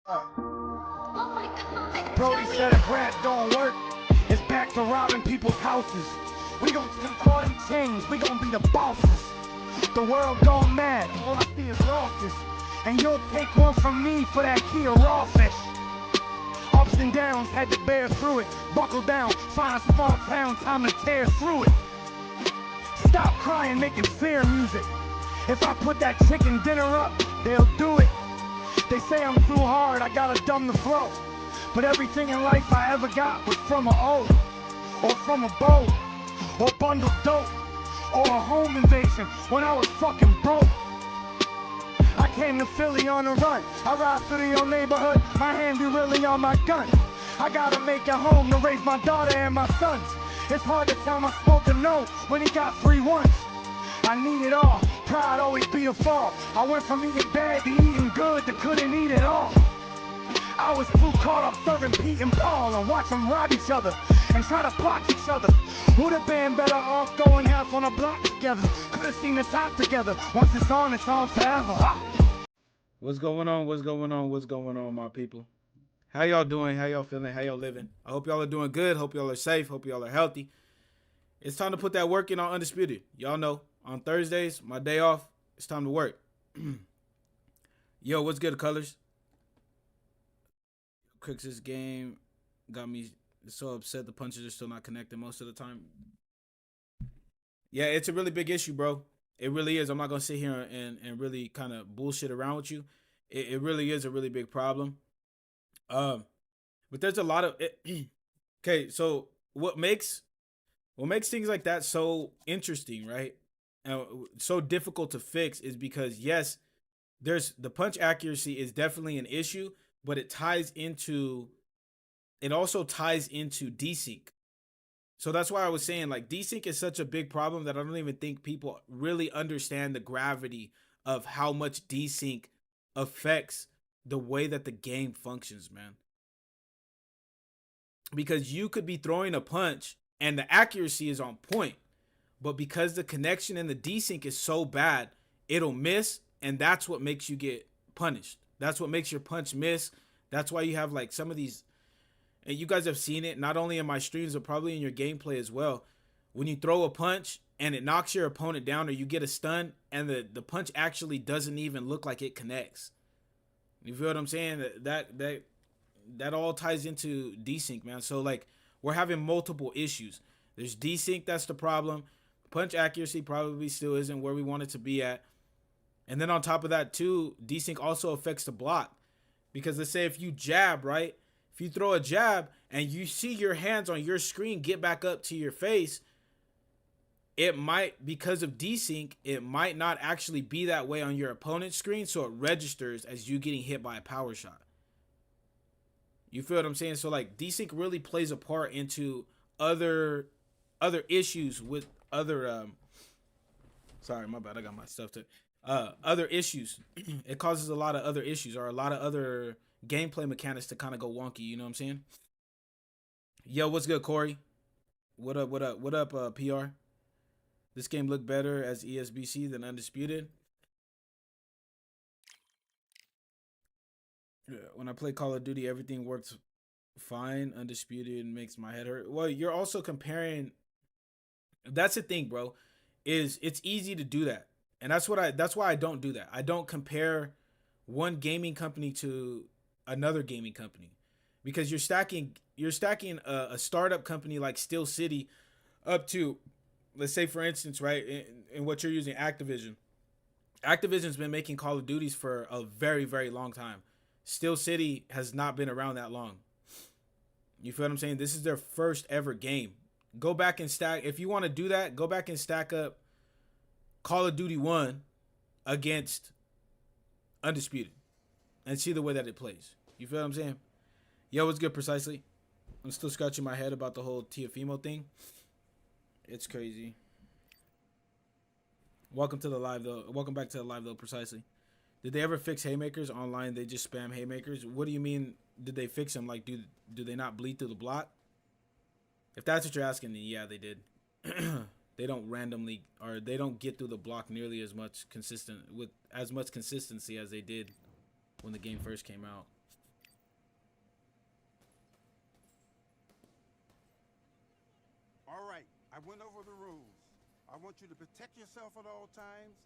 Oh my God. Brody said if rap don't work, it's back to robbing people's houses. We gon' take all these chains, we gon' be the bosses. The world gone mad, all I see is losses. And you'll take one from me for that key of raw fish. Ups and downs, had to bear through it. Buckle down, find a small town, time to tear through it. Stop crying, making fair music. If I put that chicken dinner up, they'll do it. They say I'm too hard, I gotta dumb the flow. But everything in life I ever got was from a O, or from a bow, or bundled dope, or a home invasion when I was fucking broke. I came to Philly on a run. I ride through your neighborhood, my hand be really on my gun. I gotta make it home to raise my daughter and my sons. It's hard to tell my smoke to know when he got 3 ones. I need it all, pride always be the fall. I went from eating bad to eating good to couldn't eat it all. I was too caught up serving Pete and Paul and watch them rob each other and try to block each other. Would've been better off going half on a block together. Could've seen the top together. Once it's on forever. What's going on? What's going on? What's going on, my people? How y'all doing? How y'all feeling? How y'all living? I hope y'all are doing good. Hope y'all are safe. Hope y'all are healthy. It's time to put that work in on Undisputed. Y'all know, on Thursdays, my day off, it's time to work. Yo, what's good, colors? Crooks' game got me so upset the punches are still not connected most of the time. Yeah, it's a really big issue, bro. It really is. I'm not going to sit here and really kind of bullshit around with you. It really is a really big problem. But there's a lot of... okay, so what makes things like that so interesting, right? And so difficult to fix is because, yes, there's the punch accuracy is definitely an issue, but it also ties into desync. So that's why I was saying, like, desync is such a big problem that I don't even think people really understand the gravity of how much desync affects the way that the game functions, man. Because you could be throwing a punch and the accuracy is on point, but because the connection and the desync is so bad, it'll miss, and that's what makes you get punished. That's what makes your punch miss. That's why you have like some of these, and you guys have seen it not only in my streams but probably in your gameplay as well. When you throw a punch and it knocks your opponent down, or you get a stun and the punch actually doesn't even look like it connects. You feel what I'm saying? That all ties into desync, man. So like, we're having multiple issues. There's desync, that's the problem. Punch accuracy probably still isn't where we want it to be at. And then on top of that too, desync also affects the block. Because let's say if you jab, right? If you throw a jab and you see your hands on your screen get back up to your face, it might, because of desync, it might not actually be that way on your opponent's screen, so it registers as you getting hit by a power shot. You feel what I'm saying? So like, desync really plays a part into other issues with other sorry, my bad, I got my stuff to other issues. It causes a lot of other issues, or a lot of other gameplay mechanics to kind of go wonky, you know what I'm saying? Yo, what's good, Corey? What up, PR? This game looked better as ESBC than Undisputed. Yeah, when I play Call of Duty, everything works fine. Undisputed makes my head hurt. Well, you're also comparing. That's the thing, bro. Is it's easy to do that, and that's why I don't do that. I don't compare one gaming company to another gaming company, because you're stacking a startup company like Steel City up to, let's say for instance, right, in what you're using, Activision's been making Call of Duties for a very, very long time. Steel City has not been around that long. You feel what I'm saying? This is their first ever game. Go back and stack, if you want to do that, go back and stack up Call of Duty 1 against Undisputed and see the way that it plays. You feel what I'm saying? Yo, what's good, Precisely? I'm still scratching my head about the whole Tiafimo thing. It's crazy. Welcome to the live, though. Welcome back to the live, though, Precisely. Did they ever fix haymakers online? They just spam haymakers. What do you mean? Did they fix them? Like, do they not bleed through the block? If that's what you're asking, then yeah, they did. They don't randomly, or they don't get through the block nearly as much consistency as they did when the game first came out. I went over the rules. I want you to protect yourself at all times,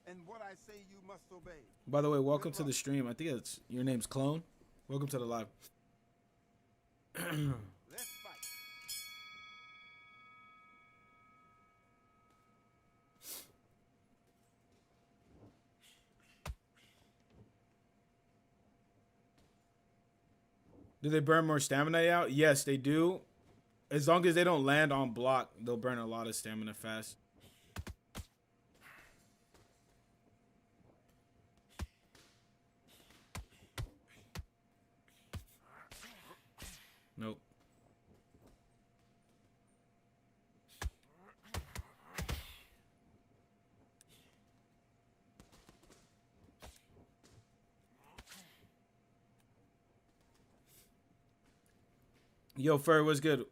and what I say you must obey. By the way, welcome to the stream. I think it's your name's Clone. Welcome to the live. Let's fight. Do they burn more stamina out? Yes, they do. As long as they don't land on block, they'll burn a lot of stamina fast. Nope. Yo, Fur, what's good?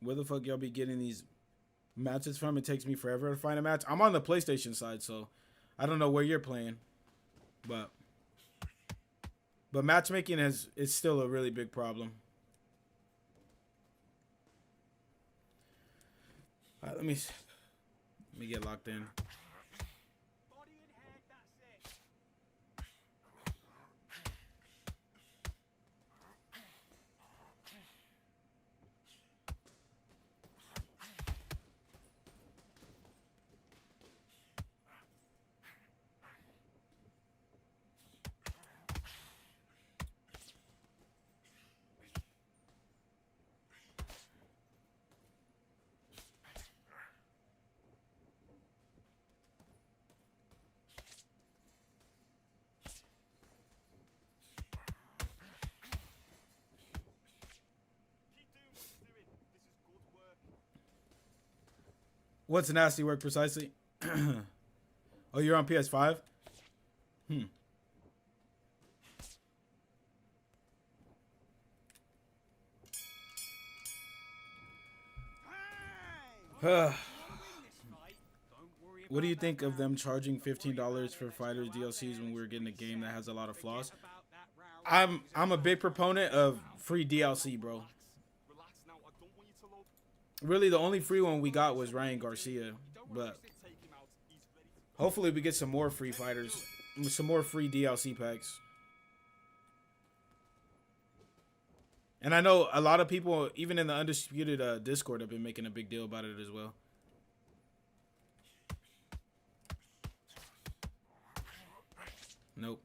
Where the fuck y'all be getting these matches from? It takes me forever to find a match. I'm on the PlayStation side, so I don't know where you're playing. But matchmaking is still a really big problem. All right, let me get locked in. What's nasty work precisely? Oh, you're on PS5? What do you think of them charging $15 for fighters DLCs when we're getting a game that has a lot of flaws? I'm a big proponent of free DLC, bro. Really, the only free one we got was Ryan Garcia, but hopefully we get some more free fighters, some more free DLC packs. And I know a lot of people, even in the Undisputed Discord, have been making a big deal about it as well. Nope.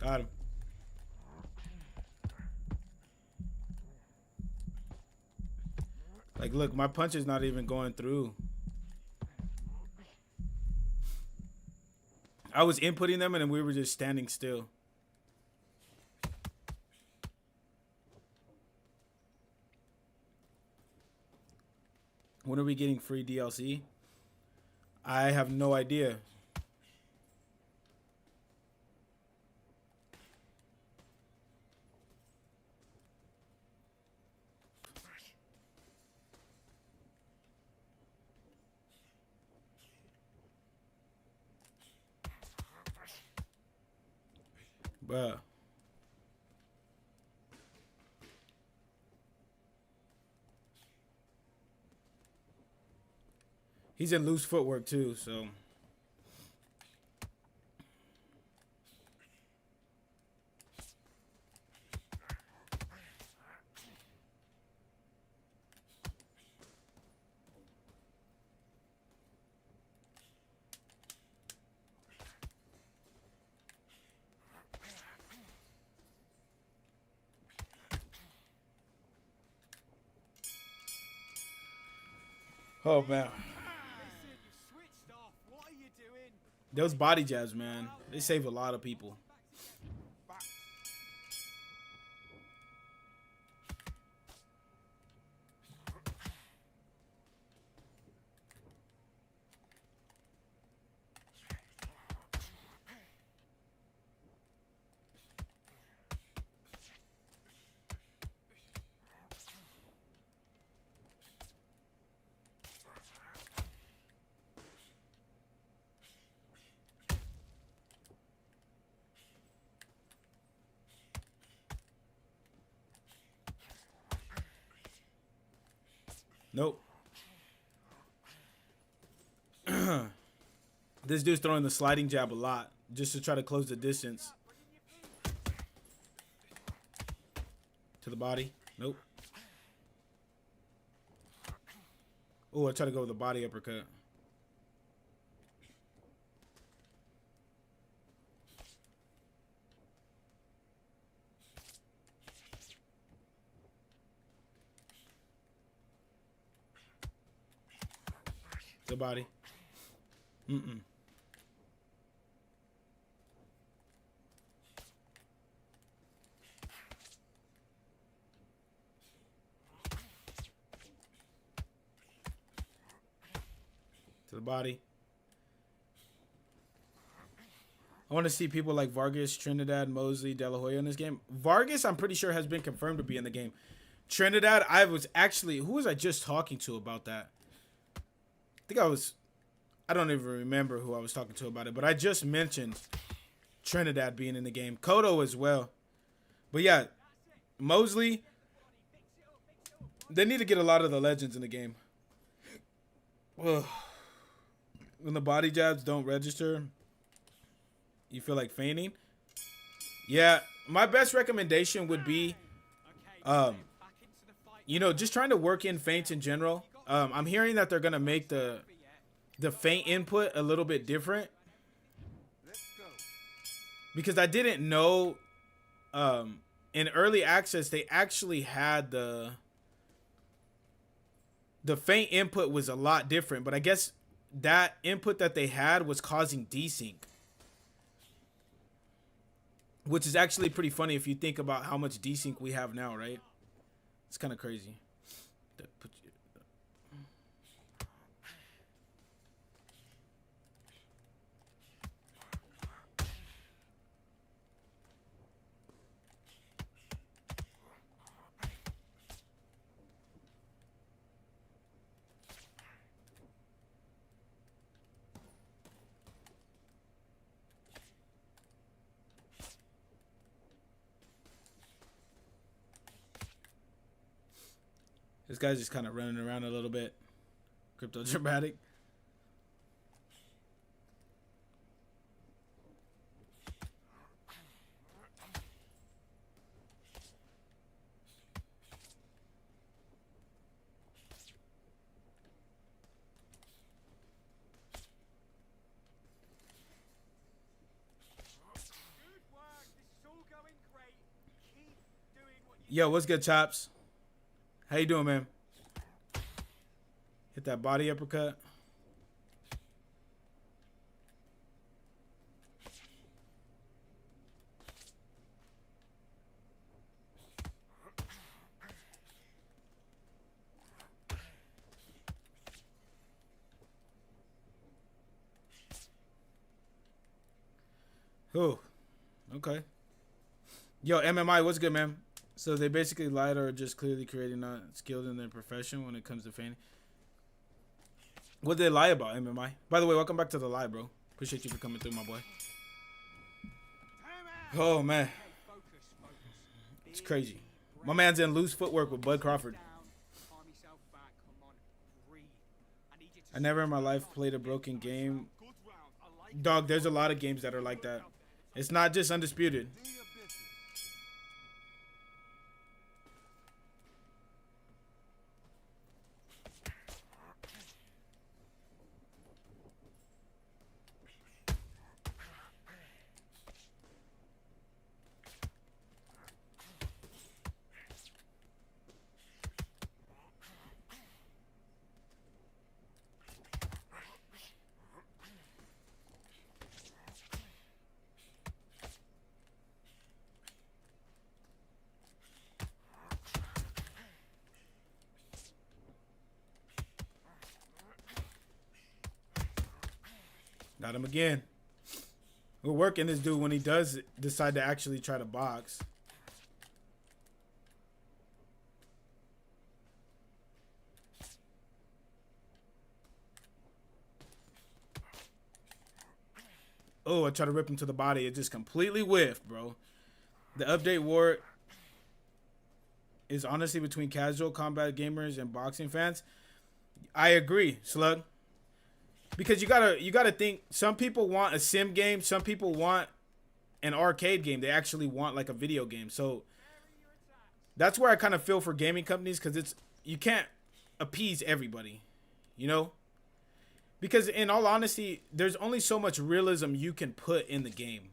Got him. Like, look, my punch is not even going through. I was inputting them and then we were just standing still. When are we getting free DLC? I have no idea. Bruh. He's in loose footwork too, so. Oh man. Those body jabs, man, they save a lot of people. Nope. This dude's throwing the sliding jab a lot just to try to close the distance. To the body. Nope. Oh, I try to go with the body uppercut. The body. Mm-mm. To the body. I want to see people like Vargas, Trinidad, Mosley, De La Hoya in this game. Vargas, I'm pretty sure, has been confirmed to be in the game. Trinidad, I was actually... Who was I just talking to about that? I don't even remember who I was talking to about it, but I just mentioned Trinidad being in the game. Kodo as well. But yeah, Mosley, they need to get a lot of the legends in the game. Ugh. When the body jabs don't register, you feel like feigning. Yeah, my best recommendation would be, you know, just trying to work in feints in general. I'm hearing that they're going to make the feint input a little bit different. Because I didn't know, in early access, they actually had the feint input was a lot different. But I guess that input that they had was causing desync. Which is actually pretty funny if you think about how much desync we have now, right? It's kind of crazy. This guy's just kind of running around a little bit. Crypto dramatic. Yo, what's good, Chops? How you doing, man? Hit that body uppercut. Oh, okay. Yo, MMI, what's good, man? So they basically lied or just clearly creating not skilled in their profession when it comes to feigning. What did they lie about, MMI? By the way, welcome back to the live, bro. Appreciate you for coming through, my boy. Oh, man. It's crazy. My man's in loose footwork with Bud Crawford. I never in my life played a broken game. Dog, there's a lot of games that are like that. It's not just Undisputed. Got him again. We're working this dude when he does decide to actually try to box. Oh, I try to rip him to the body. It just completely whiffed, bro. The update war is honestly between casual combat gamers and boxing fans. I agree, Slug. Because you gotta think. Some people want a sim game. Some people want an arcade game. They actually want like a video game. So that's where I kind of feel for gaming companies, because it's you can't appease everybody, you know. Because in all honesty, there's only so much realism you can put in the game.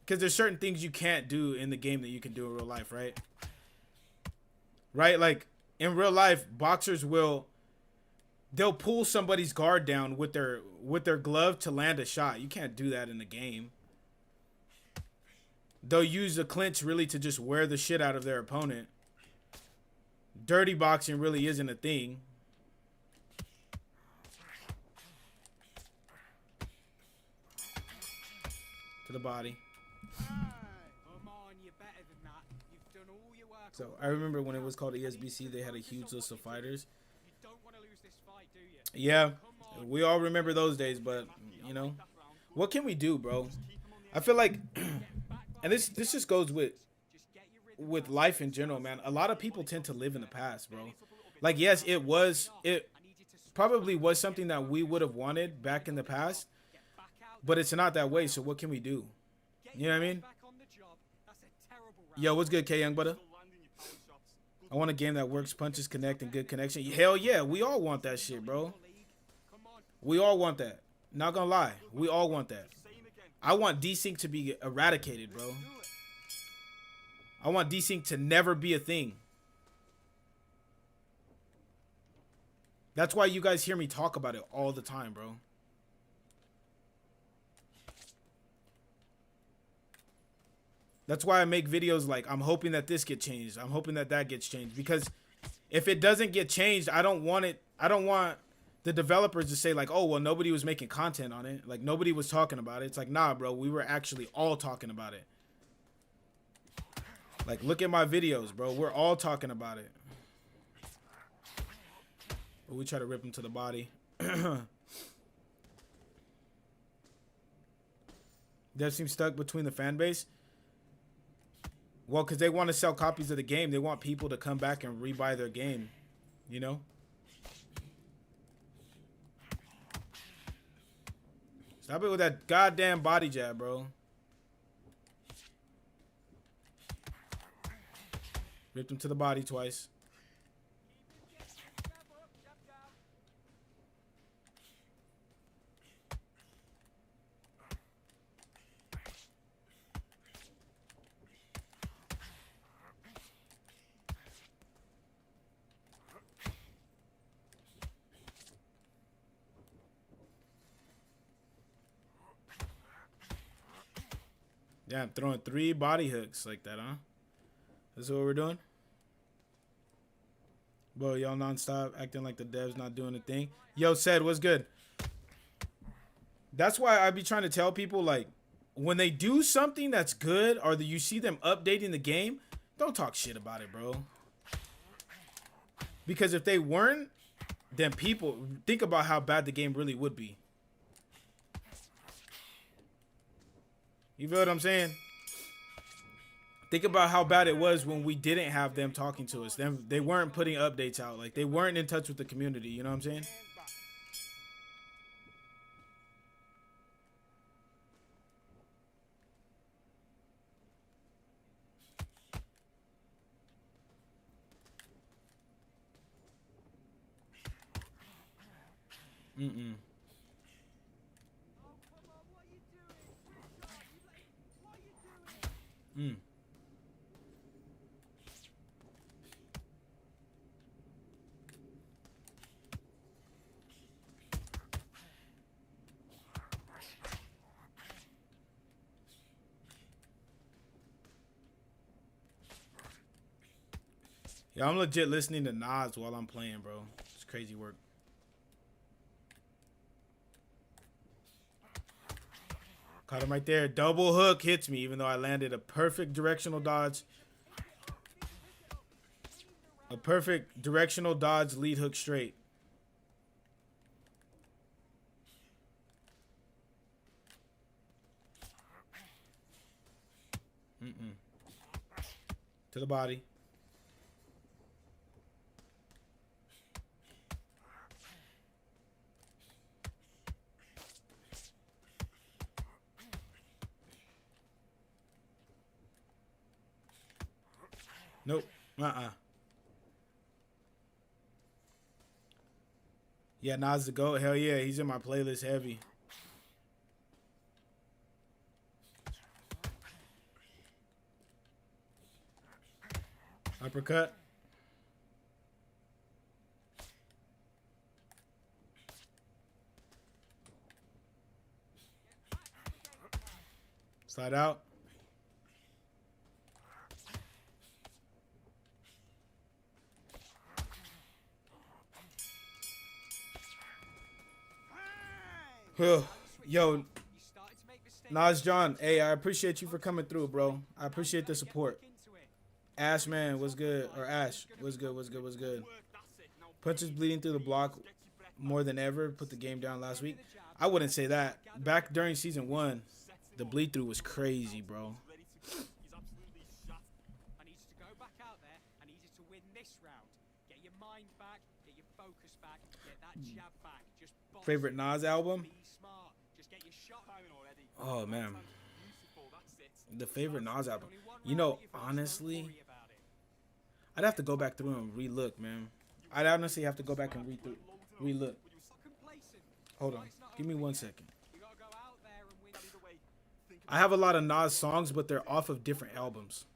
Because there's certain things you can't do in the game that you can do in real life, right? Right? Like in real life, boxers they'll pull somebody's guard down with their glove to land a shot. You can't do that in the game. They'll use the clinch really to just wear the shit out of their opponent. Dirty boxing really isn't a thing. To the body. So I remember when it was called ESBC, they had a huge list of fighters. Yeah, we all remember those days, but you know, what can we do, bro? I feel like, and this just goes with life in general, man. A lot of people tend to live in the past, bro. Like, yes, it probably was something that we would have wanted back in the past, but it's not that way. So what can we do? You know what I mean? Yo, what's good, K Young Butter? I want a game that works, punches connect, and good connection. Hell yeah, we all want that shit, bro. We all want that. Not gonna lie, we all want that. I want desync to be eradicated, bro. I want desync to never be a thing. That's why you guys hear me talk about it all the time, bro. That's why I make videos like, I'm hoping that this gets changed. I'm hoping that that gets changed. Because if it doesn't get changed, I don't want the developers to say like, oh, well, nobody was making content on it. Like, nobody was talking about it. It's like, nah, bro, we were actually all talking about it. Like, look at my videos, bro. We're all talking about it. But we try to rip him to the body. Dev seems stuck between the fan base. Well, because they want to sell copies of the game. They want people to come back and rebuy their game. You know? Stop it with that goddamn body jab, bro. Ripped him to the body twice. Yeah, I'm throwing 3 body hooks like that, huh? That's what we're doing? Bro, y'all nonstop acting like the devs not doing a thing. Yo, said, what's good? That's why I be trying to tell people, like, when they do something that's good or that you see them updating the game, don't talk shit about it, bro. Because if they weren't, then people think about how bad the game really would be. You feel what I'm saying? Think about how bad it was when we didn't have them talking to us. They weren't putting updates out. Like, they weren't in touch with the community. You know what I'm saying? Mm-mm. Mm. Yeah, I'm legit listening to Nas while I'm playing, bro. It's crazy work. Caught him right there. Double hook hits me, even though I landed a perfect directional dodge. A perfect directional dodge lead hook straight. To the body. Nope. Yeah, Nas the GOAT. Hell yeah, he's in my playlist heavy. Uppercut. Slide out. Yo, Nas John, hey, I appreciate you for coming through, bro. I appreciate the support. Ash, man, what's good? Or Ash, what's good, what's good, what's good? Punches bleeding through the block more than ever. Put the game down last week. I wouldn't say that. Back during season 1, the bleed through was crazy, bro. Favorite Nas album? Oh, man. The favorite Nas album. You know, honestly, I'd have to go back through and re-look, man. I'd honestly have to go back and re-look. Hold on. Give me 1 second. I have a lot of Nas songs, but they're off of different albums.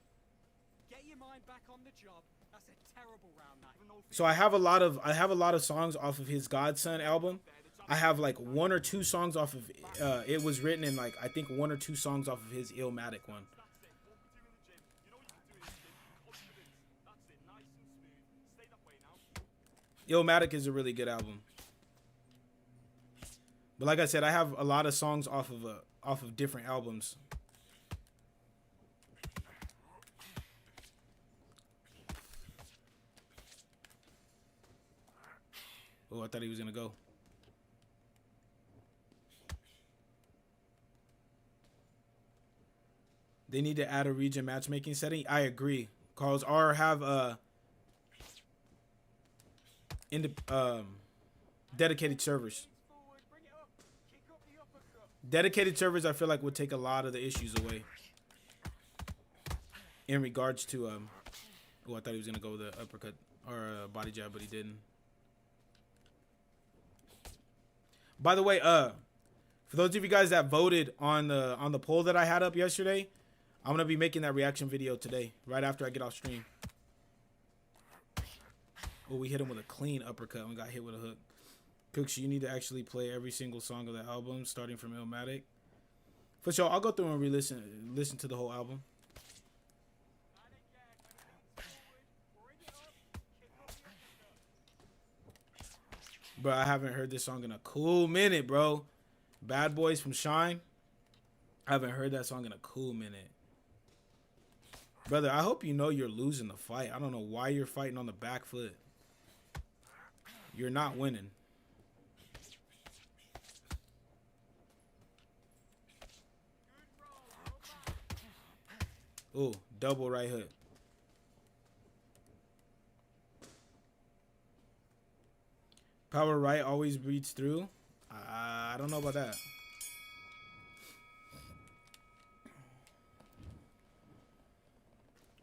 So I have a lot of songs off of his Godson album. I have like 1 or 2 songs off of it was written in like I think 1 or 2 songs off of his Illmatic one. Illmatic is a really good album. But like I said, I have a lot of songs off of different albums. Oh, I thought he was gonna go. They need to add a region matchmaking setting. I agree, Carlos. Or have dedicated servers. Dedicated servers, I feel like would take a lot of the issues away. In regards to oh, I thought he was gonna go with the uppercut or body jab, but he didn't. By the way, for those of you guys that voted on the poll that I had up yesterday, I'm gonna be making that reaction video today, right after I get off stream. Oh, we hit him with a clean uppercut and got hit with a hook. Crooks, you need to actually play every single song of the album, starting from Illmatic. For sure, I'll go through and listen to the whole album. Bro, I haven't heard this song in a cool minute, bro. Bad Boys from Shine. I haven't heard that song in a cool minute. Brother, I hope you know you're losing the fight. I don't know why you're fighting on the back foot. You're not winning. Ooh, double right hook. Power right always breeds through. I don't know about that.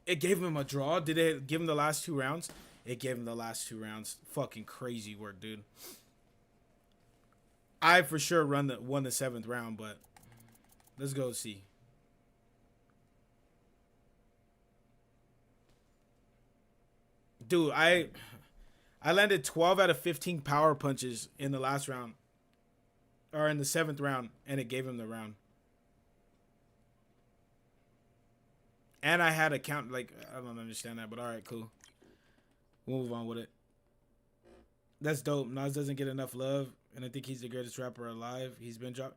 It gave him a draw. Did it give him the last 2 rounds? It gave him the last 2 rounds. Fucking crazy work, dude. I for sure won the 7th round, but let's go see. Dude, I landed 12 out of 15 power punches in the last round. Or in the 7th round, and it gave him the round. And I had a count, like, I don't understand that, but alright, cool. We'll move on with it. That's dope. Nas doesn't get enough love, and I think he's the greatest rapper alive. He's been dropped.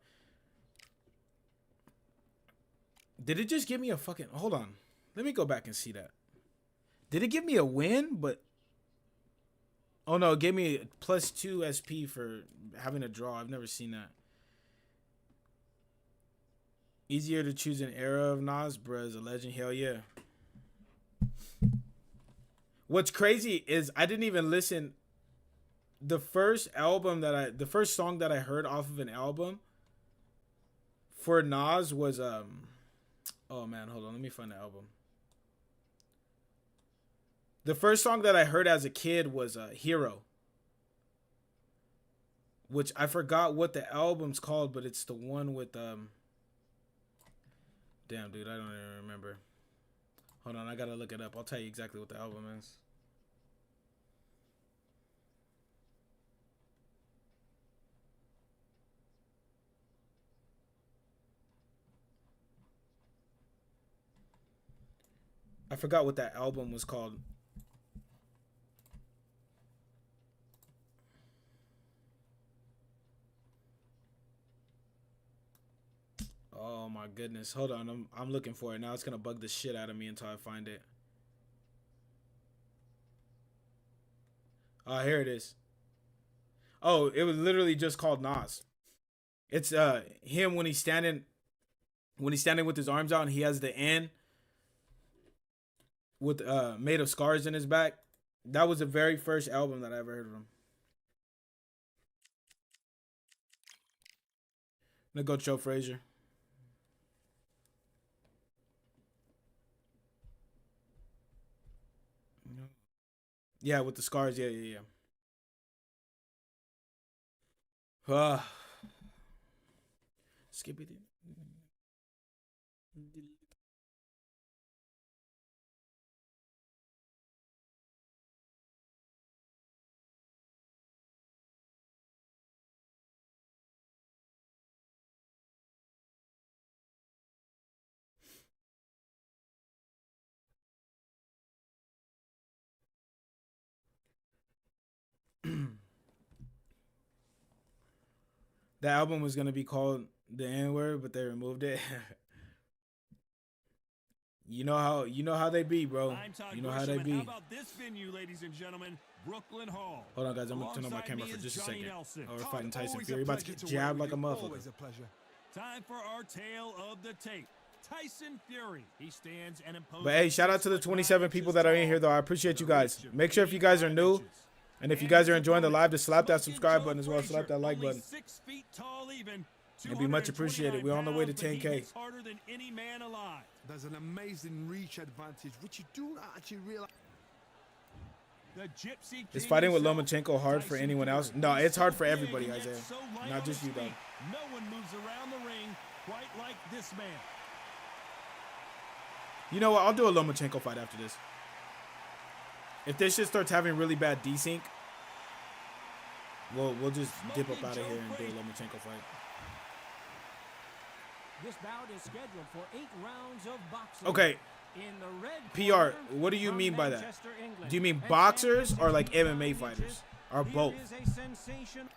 Did it just give me a fucking... Hold on. Let me go back and see that. Did it give me a win? But... Oh, no. It gave me a +2 SP for having a draw. I've never seen that. Easier to choose an era of Nas, bruh, is a legend. Hell yeah. What's crazy is I didn't even listen. The first song that I heard off of an album for Nas was oh man, hold on, let me find the album. The first song that I heard as a kid was Hero, which I forgot what the album's called, but it's the one with damn, dude, I don't even remember. Hold on, I gotta look it up. I'll tell you exactly what the album is. I forgot what that album was called. Oh my goodness. Hold on. I'm looking for it. Now it's going to bug the shit out of me until I find it. Oh, here it is. Oh, it was literally just called Nas. It's him when he's standing with his arms out and he has the N with made of scars in his back. That was the very first album that I ever heard of him. I'm gonna go Joe Frazier. Yeah, with the scars. Yeah. Skip it. The album was gonna be called The N-Word, but they removed it. You know how they be, bro. You know how they be. How about this venue, ladies and gentlemen? Brooklyn Hall. Hold on, guys. I'm gonna turn on my camera for just a second. Nelson. Oh, we're fighting Tyson Fury. About to get jabbed like a motherfucker. Time for our tale of the tape. Tyson Fury. He stands and imposes. But hey, shout out to the 27 people that are in here, though. I apprate you guys. Make sure if you guys are new, and if you guys are enjoying the live, to slap that subscribe button as well. Slap that like button. 6 feet tall even. It'd be much appreciated. We're on the way to 10K. Harder than any man alive. There's an amazing reach advantage, which you do not actually realize. The Gypsy Is King fighting with himself, Lomachenko hard for Tyson anyone Fury. else? No, it's hard for Big everybody, and Isaiah. yet so light Not on just his you, though. feet. No one moves around the ring quite like this man. You know what? I'll do a Lomachenko fight after this. If this shit starts having really bad desync, we'll just dip up out of here and do a Lomachenko fight. This bout is scheduled for 8 rounds of boxing. Okay, In the red PR, corner, what do you from mean by that? Manchester, England, Do you mean and boxers or like 165 MMA fighters? inches, Or here both? is a sensation.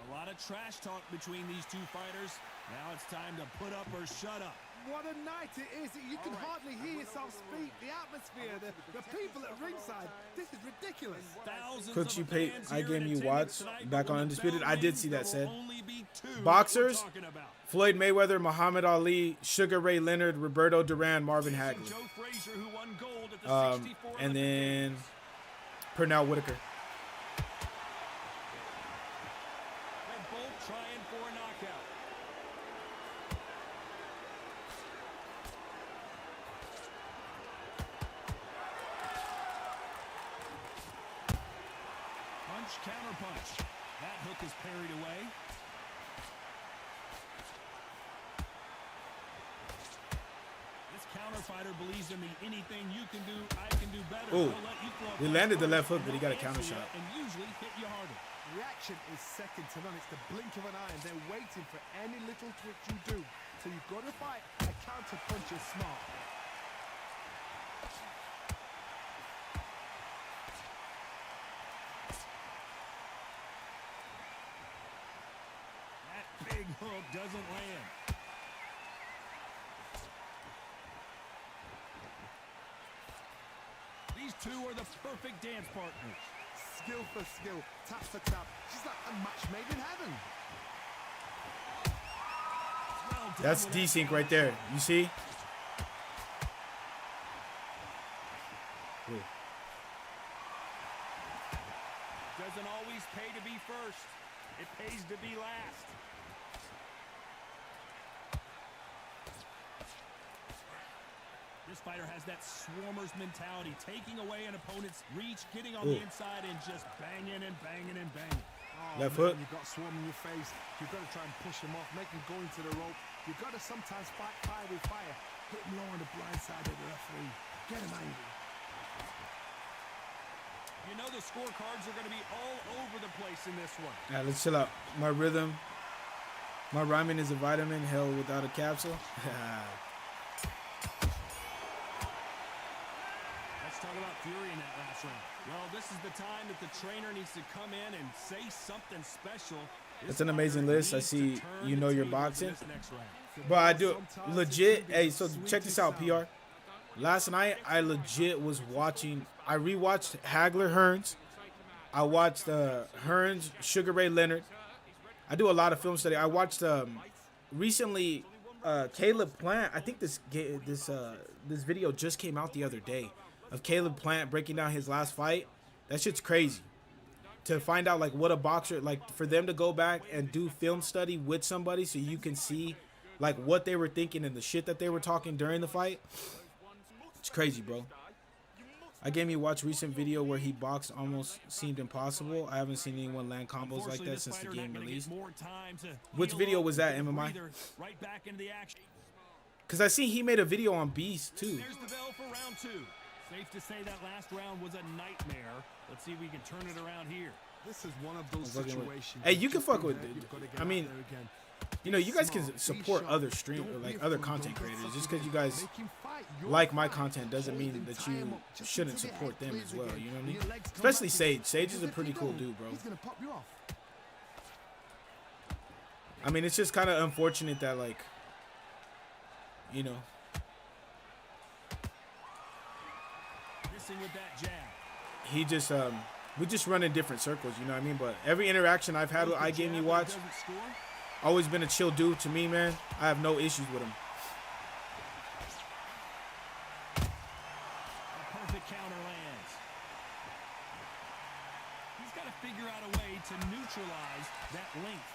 A lot of trash talk between these two fighters. Now it's time to put up or shut up. What a night it is. You can hardly hear yourself speak. The atmosphere, the people at ringside. This is ridiculous. Thousands Crooks, of you paid. fans I here gave in you attendance watch tonight, back but on when the Undisputed. bell I did rings, see there that said. will only be 2 that we're Boxers, talking about. Floyd Mayweather, Muhammad Ali, Sugar Ray Leonard, Roberto Duran, Marvin Hagler, Joe Frazier, who won gold at the 64 and Olympic then Games. Pernell Whitaker. They're both trying for a knockout. Punch, counter punch. That hook is parried away. This counter fighter believes in the anything you can do, I can do better. Ooh, They'll let you throw a he punch landed the first left hook, and but he got a they'll counter answer shot. you And usually hit you harder. Reaction is second to none. It's the blink of an eye, and they're waiting for any little twitch you do. So you've got to fight. A counter punch is smart. That big hook doesn't land. These two are the perfect dance partners. Skill for skill, tap for tap. She's like a match made in heaven. Well done That's with that desync counter right there. shot. You see? Ooh. Doesn't always pay to be first. It pays to be last. this fighter has that swarmer's mentality, taking away an opponent's reach, getting on the inside, and just banging and banging and banging. Oh, left man, hook. You've got swarm in your face. You've got to try and push him off, make him go into the rope. You've got to sometimes fight fire with fire. Hit him low on the blind side of the referee. Get him angry. You know the scorecards are going to be all over the place in this one. All right, let's chill out. My rhythm, my rhyming is a vitamin. Hell without a capsule. Let's talk about Fury in that last round. Well, this is the time that the trainer needs to come in and say something special. It's an amazing list. I see you know your boxing. This next round. But I do legit. Hey, so check this out, PR. Last night I legit was watching. I rewatched Hagler Hearns. I watched Hearns, Sugar Ray Leonard. I do a lot of film study. I watched recently Caleb Plant. I think this video just came out the other day of Caleb Plant breaking down his last fight. That shit's crazy. To find out like what a boxer, like for them to go back and do film study with somebody so you can see like what they were thinking and the shit that they were talking during the fight. It's crazy, bro. I gave me watch recent video where he boxed almost seemed impossible. I haven't seen anyone land combos like that since the game released. Which video was that, MMI? Right back into the action. Because I see he made a video on Beast too. There's the bell for round two. Safe to say that last round was a nightmare. Let's see if we can turn it around here. This is one of those situations. Hey, you can fuck with it. You've got to get I out mean, there again. you know, you guys can Smart, support be sharp. other stream or Don't like be other a fool. content Don't creators. fuck Just with because you guys Make him fight. Your like my fight. content doesn't Hold mean him, that tie him you up, just shouldn't until the support head them clears as well. again. You know what I And mean? your legs come Especially back in. Sage. Sage is Because a if pretty you cool don't, dude, bro. He's gonna pop you off. I mean, it's just kind of unfortunate that like, you know, Missing with that jab. he just we just run in different circles. You know what I mean? But every interaction I've had with iGaming Watch, Doesn't score. always been a chill dude to me, man. I have no issues with him. A perfect counter lands. He's got to figure out a way to neutralize that length.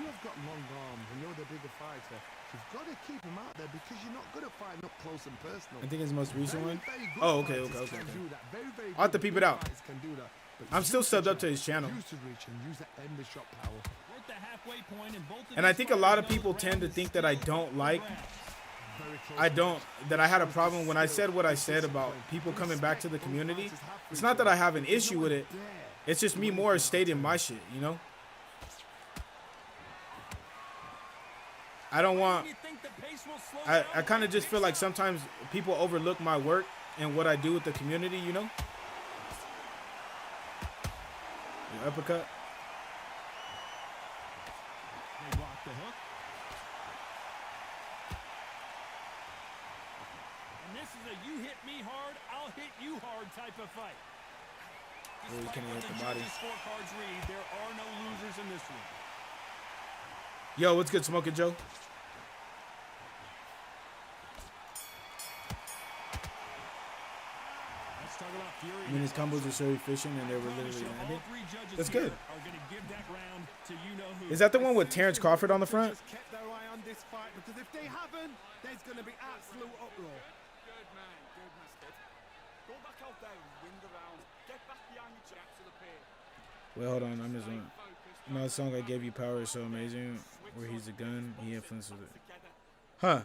You have got long arms and you're the bigger fighter. You've got to keep him out there because you're not good at fighting up close and personal. I think his most recent one. Very good Oh, okay, fighters okay. can do that. Very I'll have to good peep it out. fighters can do that. But I'm still use subbed the up to his jab, channel. Use the reach and use that end of shot power. We're at the halfway point and both of And I these think a lot of fighters people know the tend to round think is that I still don't in like. grasp. Very close I don't. That I had a Shows the problem when I skill, said what I the said about discipline, people the coming back to the respect both community. fighters have for It's each not that I other. have an There's issue no with one it. there It's just me to more wait for stating that my time. shit, you know? I don't want. You think the pace will slow I down? kind of just feel like sometimes people overlook my work and what I do with the community, you know? The uppercut. They block the hook. And this is a you hit me hard, I'll hit you hard type of fight. Oh, he Despite can't what hit the the body. judges' scorecards read, there are no losers in this one. Yo, what's good, Smoking Joe? Let's talk about Fury. I mean, his combos are so efficient and they were literally landing. That's good. Is that the one with Terrence Crawford on the front? Just kept their eye on this fight because if they haven't, there's going to be absolute uproar. Good man, Steve. Go back out there and win the round. Get back behind your jack to the pin. Well, hold on. I'm just on. No, the song I Gave You Power is so amazing. Where he's a gun, he influences it. Huh.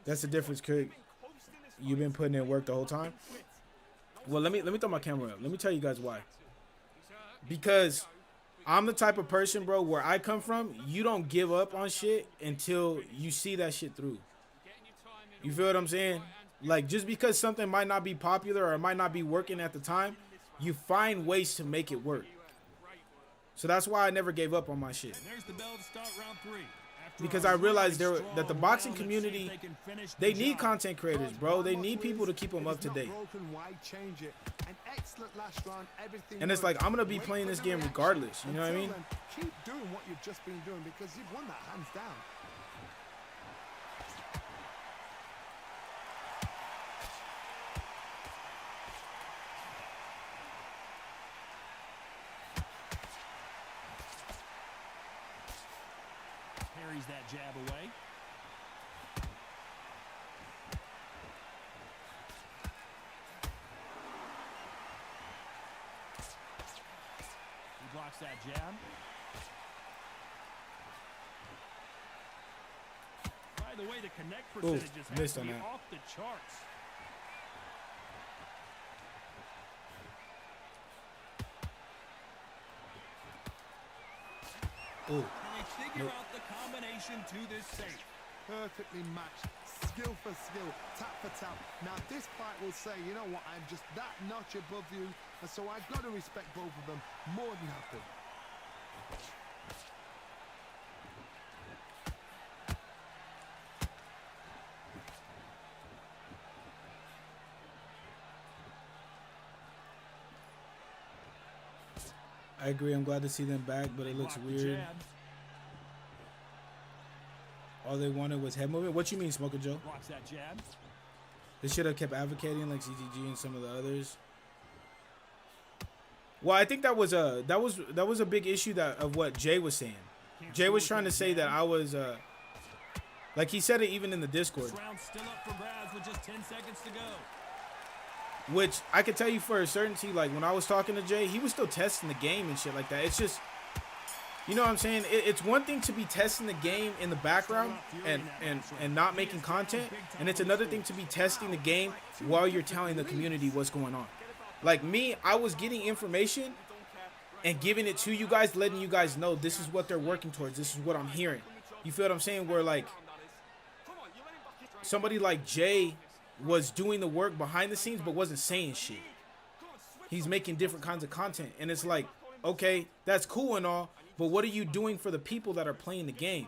That's the difference, Craig. You've been putting in work the whole time? Well, let me throw my camera up. Let me tell you guys why. Because I'm the type of person, bro, where I come from, you don't give up on shit until you see that shit through. You feel what I'm saying? Like, just because something might not be popular or it might not be working at the time, you find ways to make it work. So that's why I never gave up on my shit. There's the bell to start round three. After Because a I realized really that the strong boxing round, let's see if community, they can finish they the need job. content creators, bro. They need people to keep them up to date. Broken, why change it? An excellent last round, everything And it's worked. like, I'm going to be Wait playing for this the game reaction. regardless. You know what I Until mean? then, keep doing what you've just been doing because you've won that hands down. Parries that jab away. that jab. By the way, the connect percentages have missed to on be that. off the charts. Ooh. And they figure out the combination to this safe. Perfectly matched, skill for skill, tap for tap. Now this fight will say, you know what, I'm just that notch above you, and so I've got to respect both of them more than happy. I agree. I'm glad to see them back, but it looks Block the weird. jab. All they wanted was head movement. What you mean, Smoker Joe? Blocks that jab. They should have kept advocating like CTG and some of the others. Well, I think that was a big issue of what Jay was saying. Jay was trying to say that I was like he said it even in the Discord, This round's still up for grabs with just 10 seconds to go. which I could tell you for a certainty. Like when I was talking to Jay, he was still testing the game and shit like that. It's just, you know what I'm saying? It's one thing to be testing the game in the background and not making content, and it's another thing to be testing the game while you're telling the community what's going on. Like me, I was getting information and giving it to you guys, letting you guys know this is what they're working towards. This is what I'm hearing. You feel what I'm saying? Where like somebody like Jay was doing the work behind the scenes but wasn't saying shit. He's making different kinds of content, and it's like, okay, that's cool and all, but what are you doing for the people that are playing the game?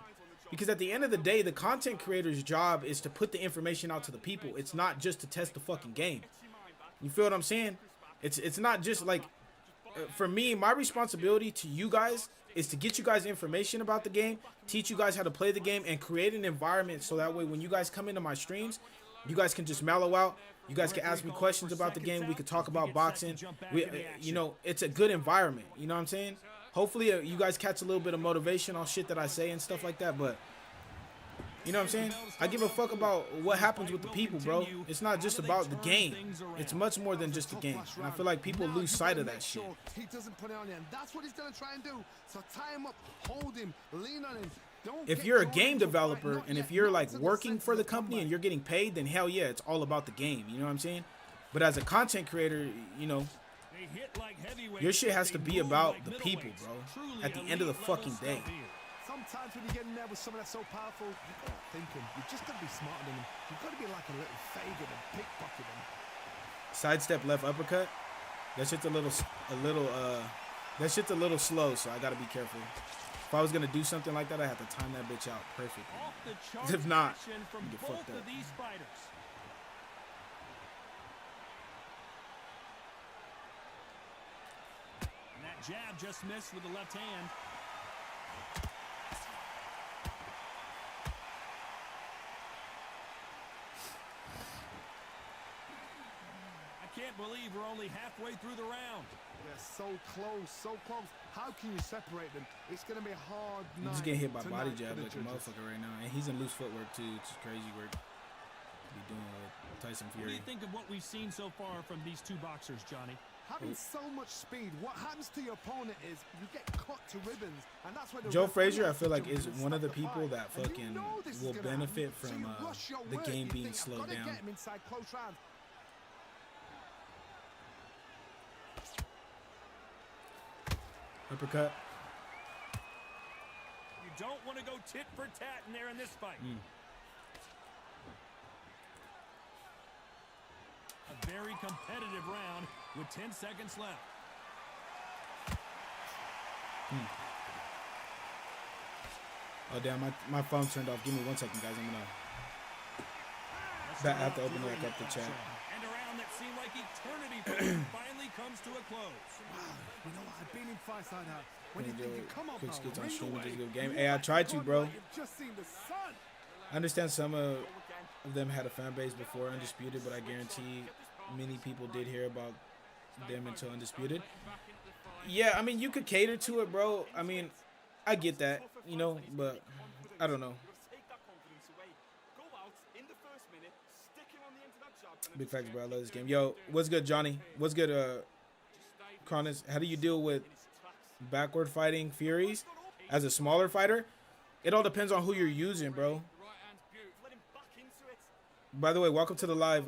Because at the end of the day, the content creator's job is to put the information out to the people. It's not just to test the fucking game. You feel what I'm saying? It's not just like, for me, my responsibility to you guys is to get you guys information about the game, teach you guys how to play the game, and create an environment so that way when you guys come into my streams, you guys can just mellow out. You guys can ask me questions about the game. We could talk about boxing. You know, it's a good environment. You know what I'm saying? Hopefully, you guys catch a little bit of motivation on shit that I say and stuff like that. But you know what I'm saying? I give a fuck about what happens with the people, bro. It's not just about the game. It's much more than just the game. And I feel like people lose sight of that shit. He doesn't put it on you, and that's what he's gonna try and do. So tie him up, hold him, lean on him. Don't If get you're a drawn game into a fight, developer not and yet, if you're not like to the working sense for of the company and comeback. you're getting paid, then hell yeah, it's all about the game. You know what I'm saying? But as a content creator, you know, They hit like heavyweights, your shit has they to be move about like the people, middleweights. bro. Truly At the end of the elite level fucking stuff day. here. Sometimes when you get in there with someone that's so powerful, you gotta think him. You just gotta be smarter than him. You've got to be like a little faggot and pickpocket him. Sidestep left uppercut. That shit's a little slow, so I gotta be careful. If I was gonna do something like that, I have to time that bitch out perfectly. Off the charts If not, action from you get both fucked of up. these fighters. And that jab just missed with the left hand. I can't believe we're only halfway through the round. They're so close, so close. How can you separate them? It's gonna be a hard I'm night. just getting hit by body tonight jab for the like a judges. motherfucker right now, and he's in loose footwork too. It's crazy work to be doing with Tyson What do Fury. you think of what we've seen so far from these two boxers, Johnny? Having so much speed, what happens to your opponent is you get cut to ribbons, and that's where the Joe referee Frazier, I has feel to like, jump is in and one of stop the people fight. that And you fucking know this is will gonna benefit happen, so from you rush your the work. game You being think, I've slowed gotta down. get him inside close rounds. Uppercut. You don't want to go tit for tat in there in this fight. A very competitive round with 10 seconds left. Oh damn, my phone turned off. Give me 1 second, guys. I'm gonna I have to open back up the chat. And a round that seemed like eternity for him finally comes to a close. You know what? I've been in fights like that. When you Joe, think you come up Crooks now, gets on ring stream and away, just give game. you Hey, I act tried to, good bro. like you've just seen the sun. I understand some of them had a fan base before Undisputed, but I guarantee many people did hear about them until Undisputed. Yeah, I mean, you could cater to it, bro. I mean, I get that, you know, but I don't know. Take that confidence away. Go out in the first minute, stick him on the end of that jab. and Big facts, bro. I love this game. Yo, what's good, Johnny? What's good, Cronus? How do you deal with backward fighting Furies as a smaller fighter, it all depends on who you're using, bro. By the way, welcome to the live,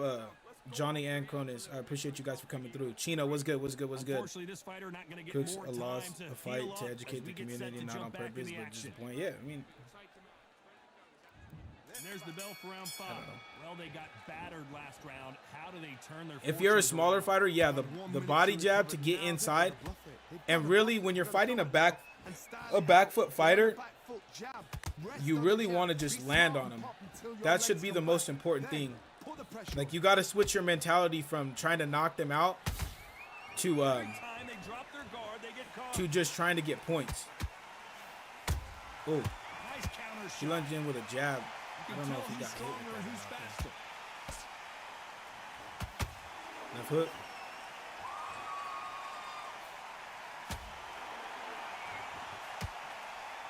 Johnny and Cronus. I appreciate you guys for coming through. Chino, what's good? What's good? What's good? This fighter not gonna get Crooks more a loss, time a fight heal to up educate as the we get set community, to not on jump back purpose, in the but just a action. point. Yeah, I mean, And there's the bell for round 5. Well, they got battered last round. How do they turn their if you're a fortunes smaller around? fighter, yeah, the body jab to get inside, and really when you're fighting a back foot fighter, you really want to just land on him. That should be the most important thing. Like, you got to switch your mentality from trying to knock them out to Every time they drop their guard, they get caught. just trying to get points. Oh, Nice counter he shot. lunged in with a jab. I You don't can know tell if he who's got hit stronger with and who's that. faster. Left hook.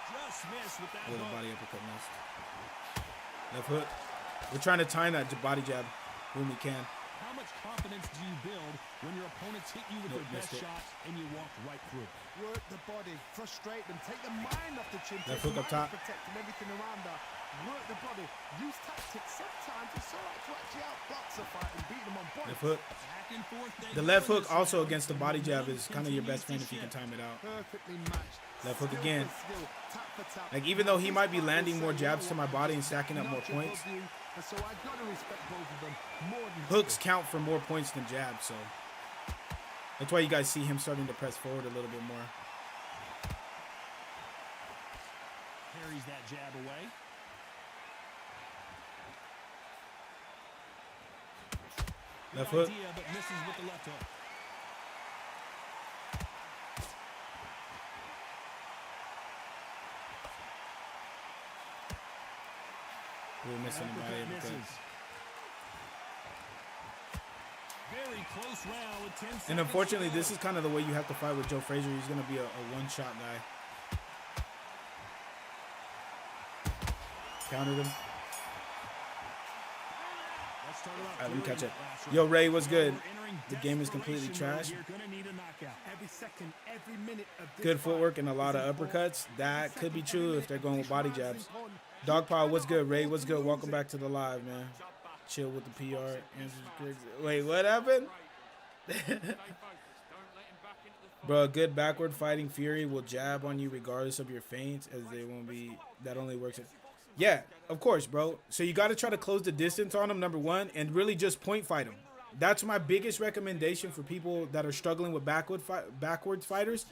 Just missed with that Little hook. body uppercut missed. Left hook. We're trying to time that body jab when we can. How much confidence do you build when your opponents hit you with Nope, their best missed it. shot and you walk right through? Work the body, frustrate them, take the mind off the chin, Left take hook the up mind top. off protecting everything around her. Work the body, use tactics. Sometimes it's all right to actually outbox a fight and beat them on points. Left hook. Back and forth they The go left in hook this also round, against the and body jab momentum is kind of your best friend continues if you can to time it out. Perfectly matched. Left hook Skill again. for skill, tap for tap. Like, even though he This might be fight will landing more say, jabs you to know my what, body I'm and stacking up more notch above points, you, and so I gotta respect both of them more than hooks count for more points than jabs, so that's why you guys see him starting to press forward a little bit more. Carries that jab away. Left Good hook. idea, but misses with the left hook. We're missing the body Uppercut uppercut. misses. Very close round with 10 seconds And unfortunately, to go. this is kind of the way you have to fight with Joe Frazier. He's going to be a one-shot guy. Countered him. Let's start it out Let me clearly catch it. last Yo, round. Ray, what's Now good? we're entering The game is completely desperation mode trash. here. Gonna need a knockout. every second, every minute of this Good fight footwork and a lot is of important. uppercuts. That Every could be second, true every if they're minute going of with this body round is jabs. important. Dogpile, what's good? Ray, afford what's to good? lose Welcome it. back to the live, man. Chill with the PR. Answers Griggs. Wait, what happened? Bro, a good backward fighting Fury will jab on you regardless of your feints, as they won't be. That only works. Yeah, of course, bro. So you got to try to close the distance on them, number one, and really just point fight them. That's my biggest recommendation for people that are struggling with backwards fighters.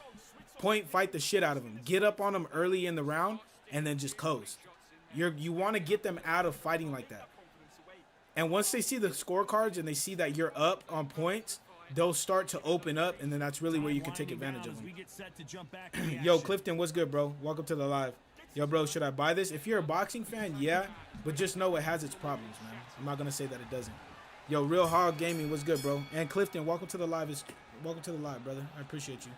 Point fight the shit out of them. Get up on them early in the round, and then just coast. You want to get them out of fighting like that. And once they see the scorecards and they see that you're up on points, they'll start to open up, and then that's really where you can take advantage of We them. get set to jump back in the Yo, action. Clifton, what's good, bro? Welcome to the live. Yo, bro, should I buy this? If you're a boxing fan, yeah, but just know it has its problems, man. I'm not gonna say that it doesn't. Yo, Real Hog Gaming, what's good, bro? And Clifton, welcome to the live. Welcome to the live, brother. I appreciate you.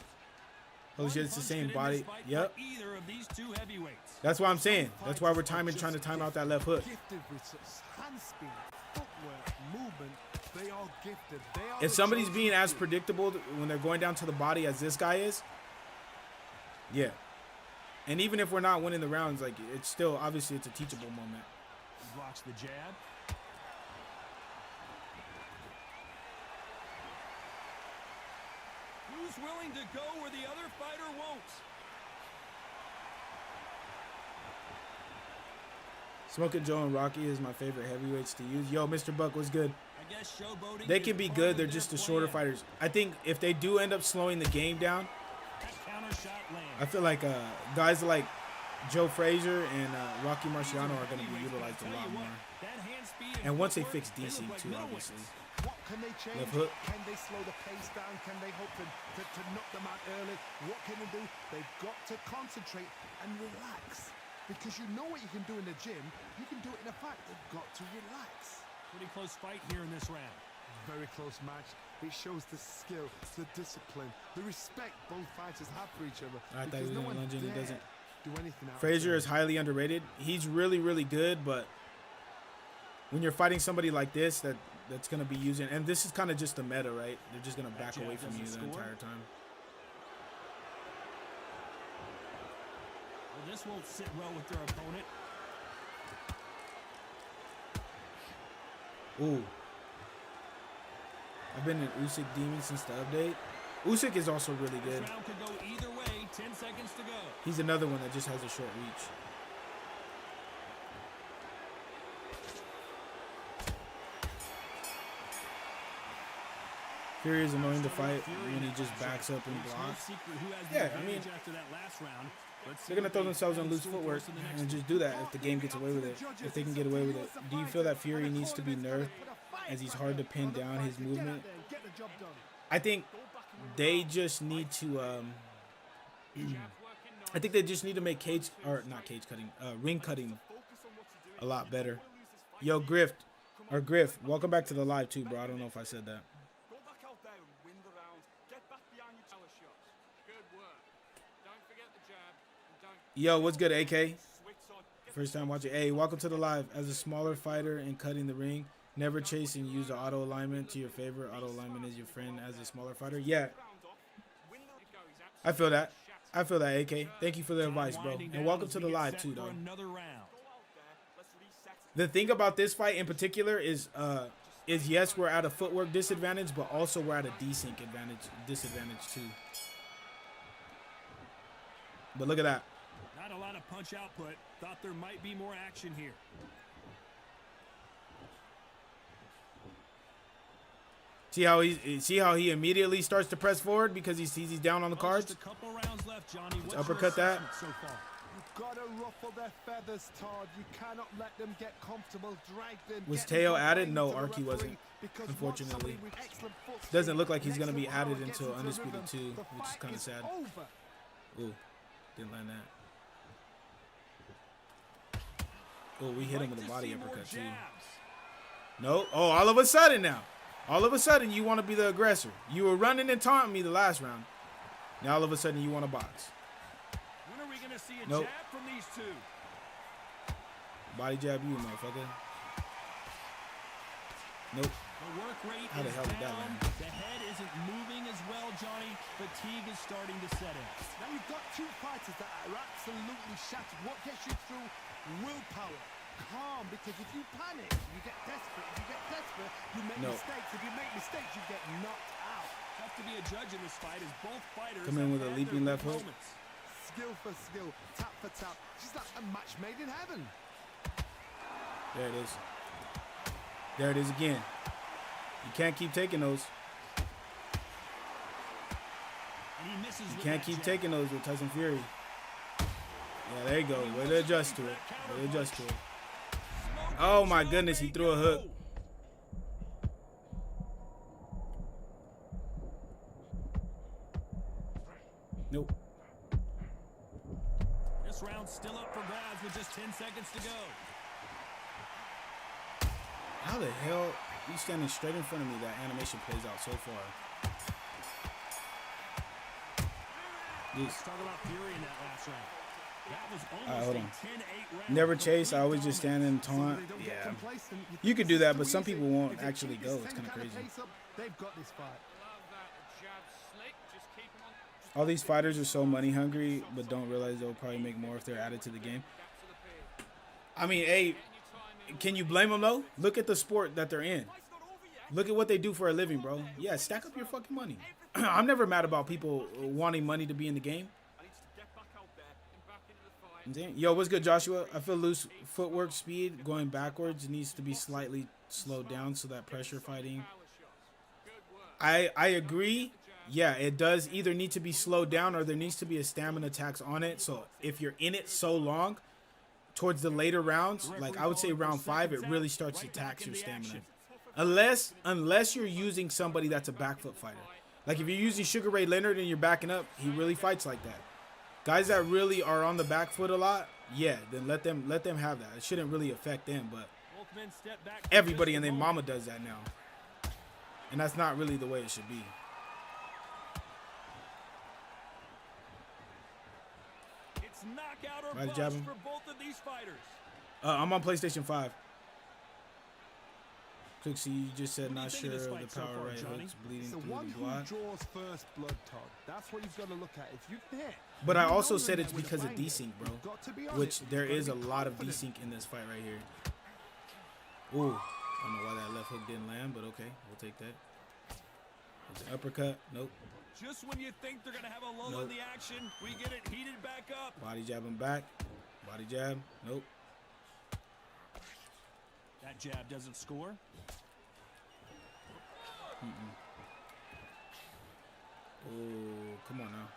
Oh shit, it's the same body. Yep. Either of these two heavyweights. That's what I'm saying. That's why we're trying to time out that left hook. Gifted with such hand speed, footwork, movement. They are gifted. They are If the somebody's chosen being as few. predictable when they're going down to the body as this guy is, yeah. And even if we're not winning the rounds, like, it's still, obviously, it's a teachable moment. Blocks the jab. Who's willing to go where the other fighter won't? Smoking Joe and Rocky is my favorite heavyweights to use. Yo, Mr. Buck, what's good? I guess showboating They is can be part good. of They're their just the plan. shorter fighters. I think if they do end up slowing the game down, That counter shot lands. I feel like guys like Joe Frazier and Rocky Marciano are going to be utilized a lot more. That hand speed And once they footwork, fix they DC look like too, middleweights. obviously. What can they change? Left hook. Can they slow the pace down? Can they hope to knock them out early? What can they do? They've got to concentrate and relax. Because you know what you can do in the gym, you can do it in a fight. They've got to relax. Pretty close fight here in this round. Very close match. It shows the skill, the discipline, the respect both fighters have for each other. I thought Because he was no gonna one lunge in, he dare doesn't. do anything out Frazier there. is highly underrated. He's really, really good, but when you're fighting somebody like this that's going to be using, and this is kind of just the meta, right? They're just going to back jab away from you doesn't the score. entire time. Well, this won't sit well with their opponent. Ooh. I've been an Usyk demon since the update. Usyk is also really good. This round could go either way. 10 seconds to go. He's another one that just has a short reach. Fury is annoying to fight when he just backs up and blocks. Yeah, I mean, they're going to throw themselves on loose footwork and just do that if the game gets away with it. If they can get away with it. Do you feel that Fury needs to be nerfed as he's hard to pin down his movement? I think they just need to, I think they just need to make ring cutting a lot better. Yo, Griff, welcome back to the live too, bro. I don't know if I said that. Go back out there and win the round. Get back behind your power shots. Good work. Don't forget the jab. And don't Yo, what's good, AK? switch on. First time watching. Hey, welcome to the live. As a smaller fighter and cutting the ring, never chase and use the auto alignment to your favor. Auto alignment is your friend as a smaller fighter. Yeah, I feel that. I feel that, AK. Thank you for the advice, bro. And welcome to the live too, though. Another round. The thing about this fight in particular is yes, we're at a footwork disadvantage, but also we're at a desync disadvantage too. But look at that. Not a lot of punch output. Thought there might be more action here. See how he immediately starts to press forward because he sees he's down on the cards. Just a couple rounds left, Johnny. What's your Uppercut that. assessment so far? You've got to ruffle their feathers, Todd. You cannot let them get comfortable. Drag them. Was get them Teo from added? playing No, to the Arky wasn't, referee, because unfortunately. once somebody with excellent foot Doesn't look speed like he's and going to be excellent added power gets until into Undisputed rhythm, 2, the which is fight kind of sad. over. Ooh, didn't land that. Oh, we hit him with a body uppercut too. No. Oh, all of a sudden now. All of a sudden you want to be the aggressor. You were running and taunting me the last round. Now all of a sudden you want to box. When are we going to see a Nope. jab from these two? Body jab you, motherfucker. Nope. The work rate How the is hell did that down. land? The head isn't moving as well, Johnny. Fatigue is starting to set in. Now you've got two fighters that are absolutely shattered. What gets you through? Willpower. Calm, because if you panic, you get desperate. If you get desperate, you make No. mistakes. If you make mistakes, you get knocked out. Tough to be a judge in this fight as both fighters Come in with a have had leaping their left good hook. moments. Skill for skill, tap for tap. She's like a match made in heaven. There it is. There it is again. You can't keep taking those. And he misses You with can't that keep jab. taking those with Tyson Fury. Yeah, there you go. Way to adjust to it. Way to adjust to it. Oh my goodness, he threw a hook. Nope. This round's still up for grabs with just 10 seconds to go. How the hell you standing straight in front of me? That animation plays out so far. Let's talk about Fury in that last round. That was almost hold a on. 10-8 round. Never chase. I Complete always just stand and taunt. They don't get Yeah. complacent. You could do that, but some It's too people easy. won't If they actually keep go. the It's same kind of kind crazy. pace up, they've got this fight. Love that jab slick. Just keep him on. All these fighters are so money hungry, but don't realize they'll probably make more if they're added to the game. I mean, hey, can you blame them though? Look at the sport that they're in. Look at what they do for a living, bro. Yeah, stack up your fucking money. I'm never mad about people wanting money to be in the game. I need to get back out there and back into the fight. Yo, what's good, Joshua? I feel loose footwork speed going backwards needs to be slightly slowed down so that pressure fighting. I agree. Yeah, it does either need to be slowed down or there needs to be a stamina tax on it. So if you're in it so long, towards the later rounds, like I would say round 5, it really starts to tax your stamina. Unless you're using somebody that's a back foot fighter. Like if you're using Sugar Ray Leonard and you're backing up, he really fights like that. Guys that really are on the back foot a lot, yeah, then let them have that. It shouldn't really affect them, but Both men step back for everybody just and a their moment. mama does that now. And that's not really the way it should be. It's knockout or Right, bust jab him. for both of these fighters. I'm on PlayStation 5. Crooks, you just said What do you not think sure of this of fight the so power far, right Johnny? hooks bleeding It's the through one the who block. draws first blood, Todd. That's what you've got to look at. If you can hit, But I you know also you're said in it's there with a because of bang game. desync, bro. You've got to be on Which it. there You've is a got to be lot of confident. desync in this fight right here. Ooh, I don't know why that left hook didn't land, but okay, we'll take that. It's an uppercut. Nope. Just when you think they're going to have a lull in the action, we get it heated back up. Body jab him back. Body jab. Nope. That jab doesn't score. Oh, come on now.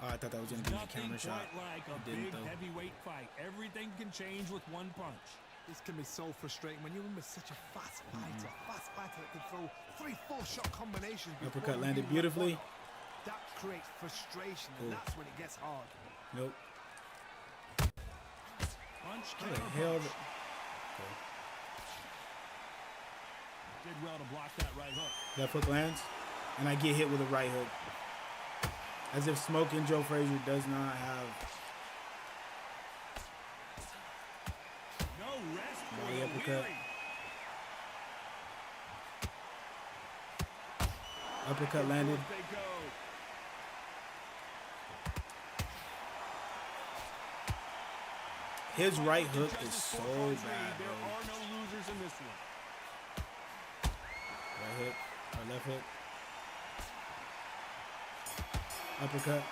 Oh, I thought that was going to be a Nothing counter shot. quite like a It didn't, big though. heavyweight fight. Everything can change with one punch. This can be so frustrating when you're in with such a fast fighter. Fast fighter that can throw 3-4 shot combinations. before Uppercut you landed really beautifully. want it. That creates frustration, and Ooh. that's when it gets hard. Nope. Punch, How the counter hell? punch. Did well to block that right hook. Left hook lands, and I get hit with a right hook. As if smoking Joe Frazier does not have No rest for body the uppercut. wheelie. Uppercut landed. Forth they go. His right hook Justice is so for Country. bad, There bro. are no losers in this one. Right hook or left hook. Uppercut.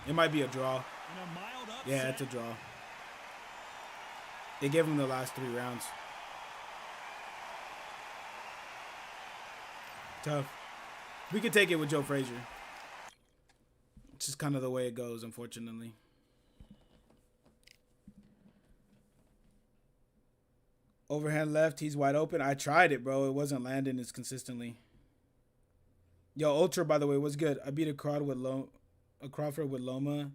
It might be a draw. In a mild upset. Yeah, it's a draw. They gave him the last 3 rounds. Tough. We could take it with Joe Frazier. It's just kind of the way it goes, unfortunately. Overhand left, he's wide open. I tried it, bro. It wasn't landing as consistently. Yo, Ultra, by the way, was good. I beat a Crawford with Loma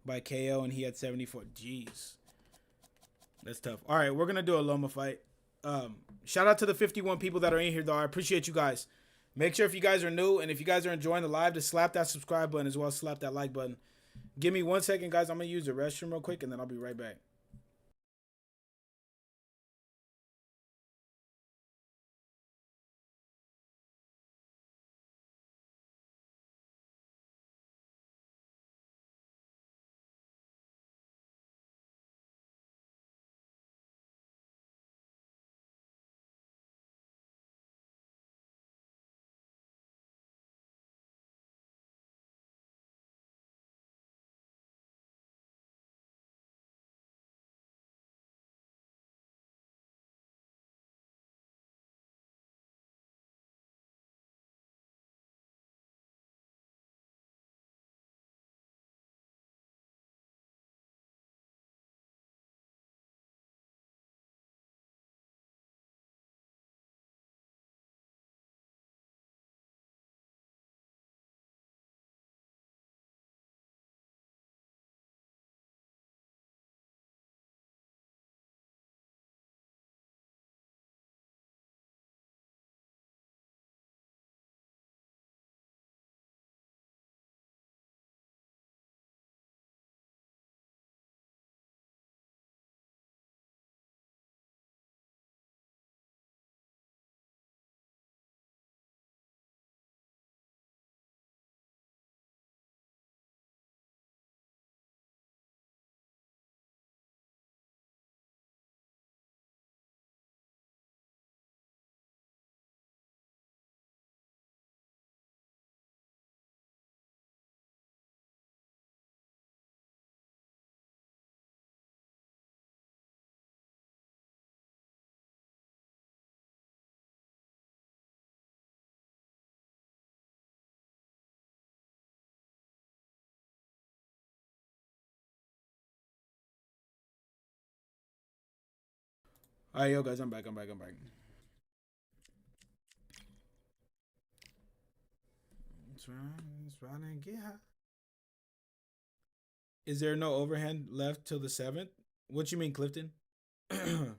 by KO, and he had 74. Jeez. That's tough. All right, we're going to do a Loma fight. Shout out to the 51 people that are in here, though. I appreciate you guys. Make sure if you guys are new and if you guys are enjoying the live to slap that subscribe button as well as slap that like button. Give me 1 second, guys. I'm going to use the restroom real quick, and then I'll be right back. All right, yo, guys, I'm back. That's right, and get high. Is there no overhand left till the 7th? What you mean, Clifton? A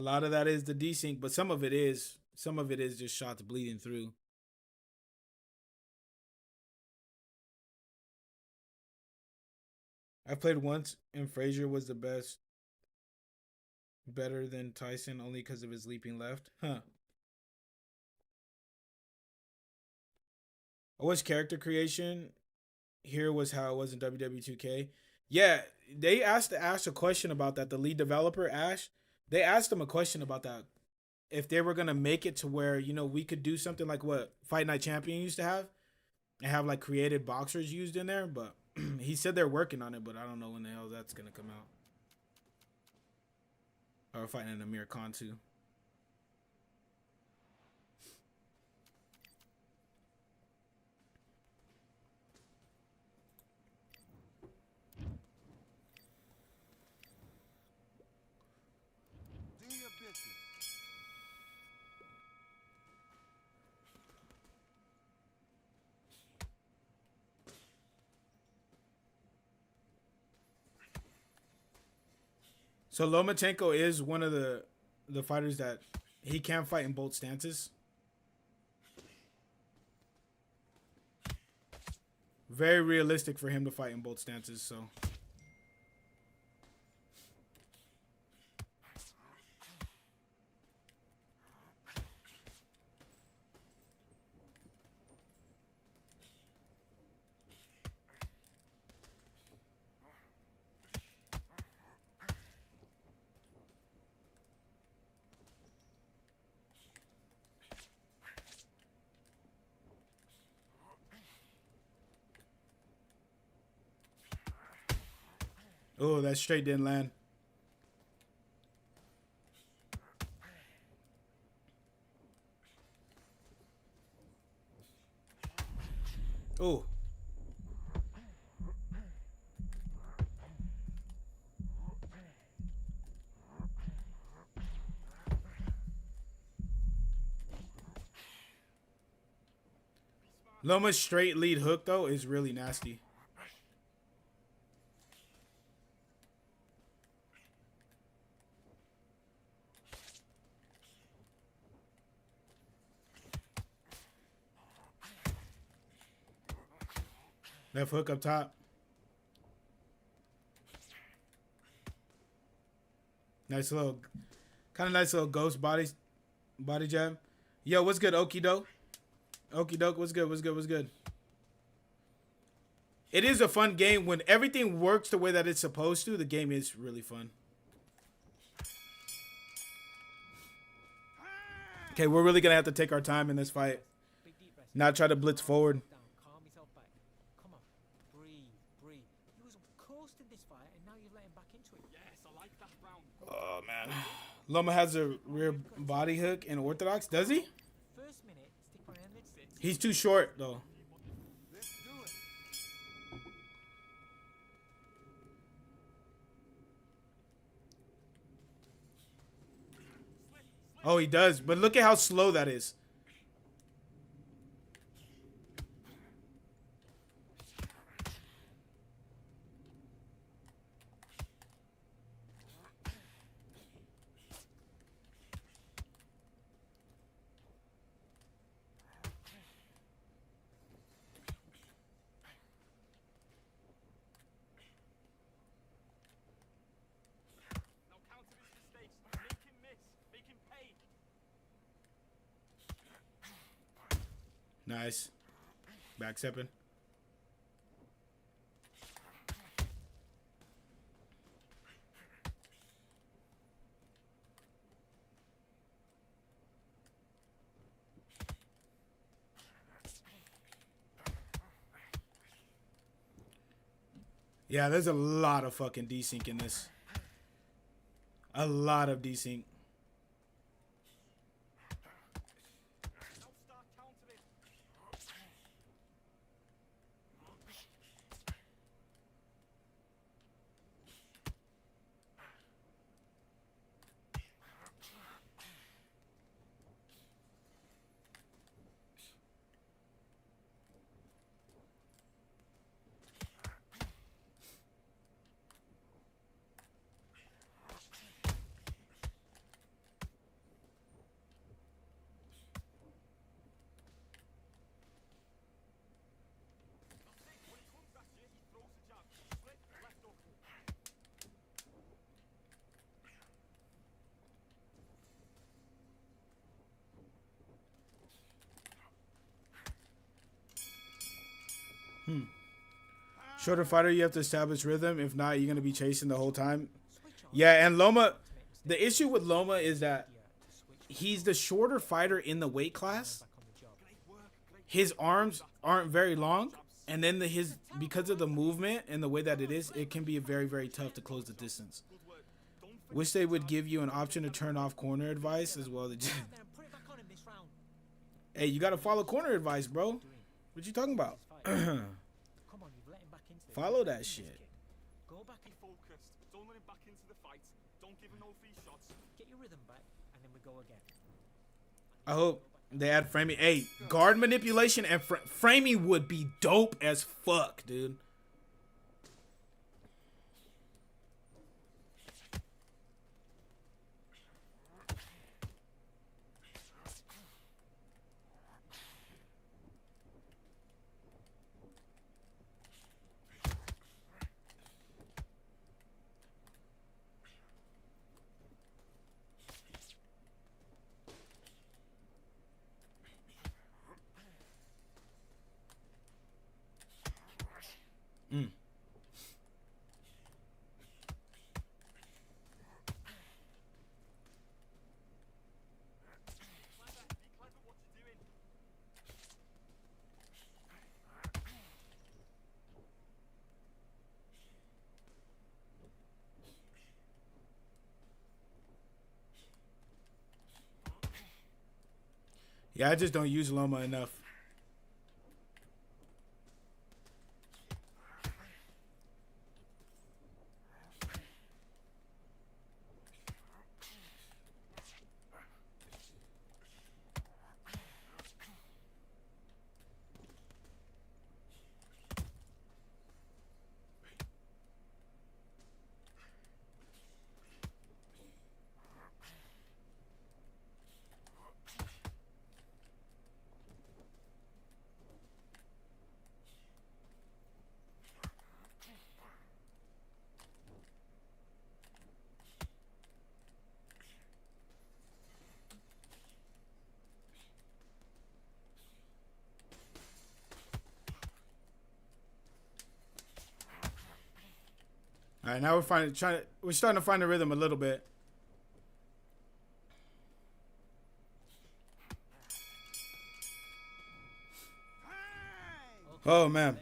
lot of that is the desync, but some of it is just shots bleeding through. I played once, and Frazier was the best. Better than Tyson only because of his leaping left. Huh. I watched character creation. Here was how it was in WWE 2K. Yeah, they asked Ash a question about that. The lead developer, Ash, they asked him a question about that. If they were going to make it to where, you know, we could do something like what Fight Night Champion used to have and have like created boxers used in there. But he said they're working on it, but I don't know when the hell that's going to come out. Or fighting an Amir Khan too. Do your business. So Lomachenko is one of the fighters that he can fight in both stances. Very realistic for him to fight in both stances, so. Oh, that straight didn't land. Oh. Loma's straight lead hook, though, is really nasty. Left hook up top. Nice little, kind of nice little ghost body jab. Yo, what's good, Okie-doke? Okie-doke, what's good, what's good, what's good? It is a fun game. When everything works the way that it's supposed to, the game is really fun. Okay, we're really going to have to take our time in this fight. Not try to blitz forward. Calm yourself back. Come on. Breathe. He was coasting this fight, and now you've let him back into it. Yes, I like that round. Oh, man. Loma has a rear body hook in Orthodox. Does he? First minute, stick on him mid. He's too short, though. Let's do it. Oh, he does. But look at how slow that is. Now counter his mistakes. Make him miss. Make him pay. Nice. Back stepping. Yeah, there's a lot of fucking desync in this. A lot of desync. Now start countering. Shorter fighter, you have to establish rhythm. If not, you're gonna be chasing the whole time. Yeah, and Loma, the issue with Loma is that he's the shorter fighter in the weight class. His arms aren't very long, and then because of the movement and the way that it is, it can be very, very tough to close the distance. Wish they would give you an option to turn off corner advice as well. Hey, you gotta follow corner advice, bro. What you talking about? Follow that shit. Go back and focused. Don't let him back into the fight. Don't give him no free shots. Get your rhythm back, and then we go again. I hope they add framing. Hey, guard manipulation and framing would be dope as fuck, dude. Yeah, I just don't use Loma enough. All right, now we're starting to find the rhythm a little bit. Oh man,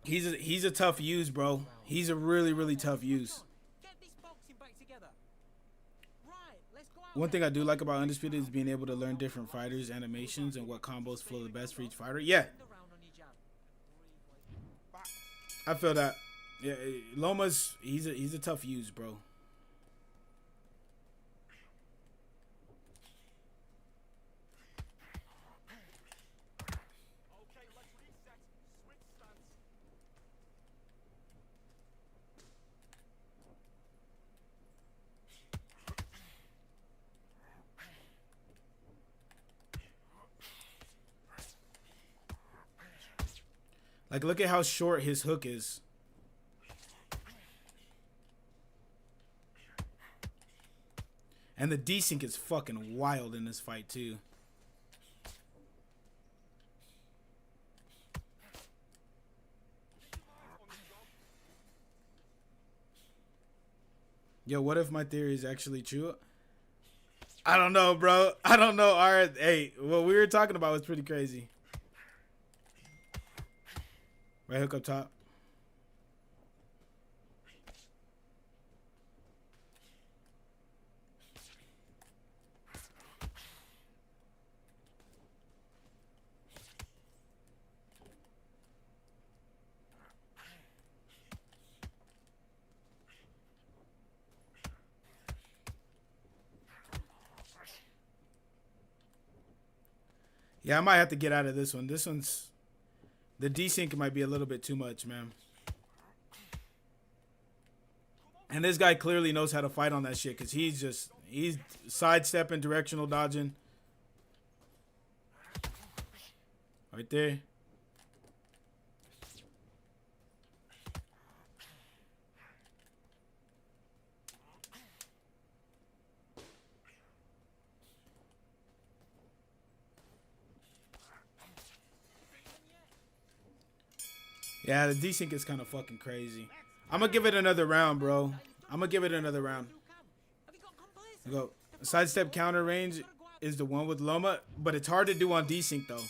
he's a tough use, bro. He's a really, really tough use. Get this boxing back together. Right, let's go out. One thing I do like about Undisputed is being able to learn different fighters' animations and what combos flow the best for each fighter. Yeah, I feel that. Yeah, Loma's he's a tough use, bro. Okay, let's reset. Switch stance. Like, look at how short his hook is. And the desync is fucking wild in this fight, too. Yo, what if my theory is actually true? I don't know, bro. I don't know. All right. Hey, what we were talking about was pretty crazy. Right hook up top. Yeah, I might have to get out of this one. This one's... The desync might be a little bit too much, man. And this guy clearly knows how to fight on that shit because he's sidestepping, directional dodging. Right there. Yeah, the desync is kind of fucking crazy. I'm gonna give it another round, bro. I'm gonna give it another round. Go. Sidestep counter range is the one with Loma, but it's hard to do on desync though.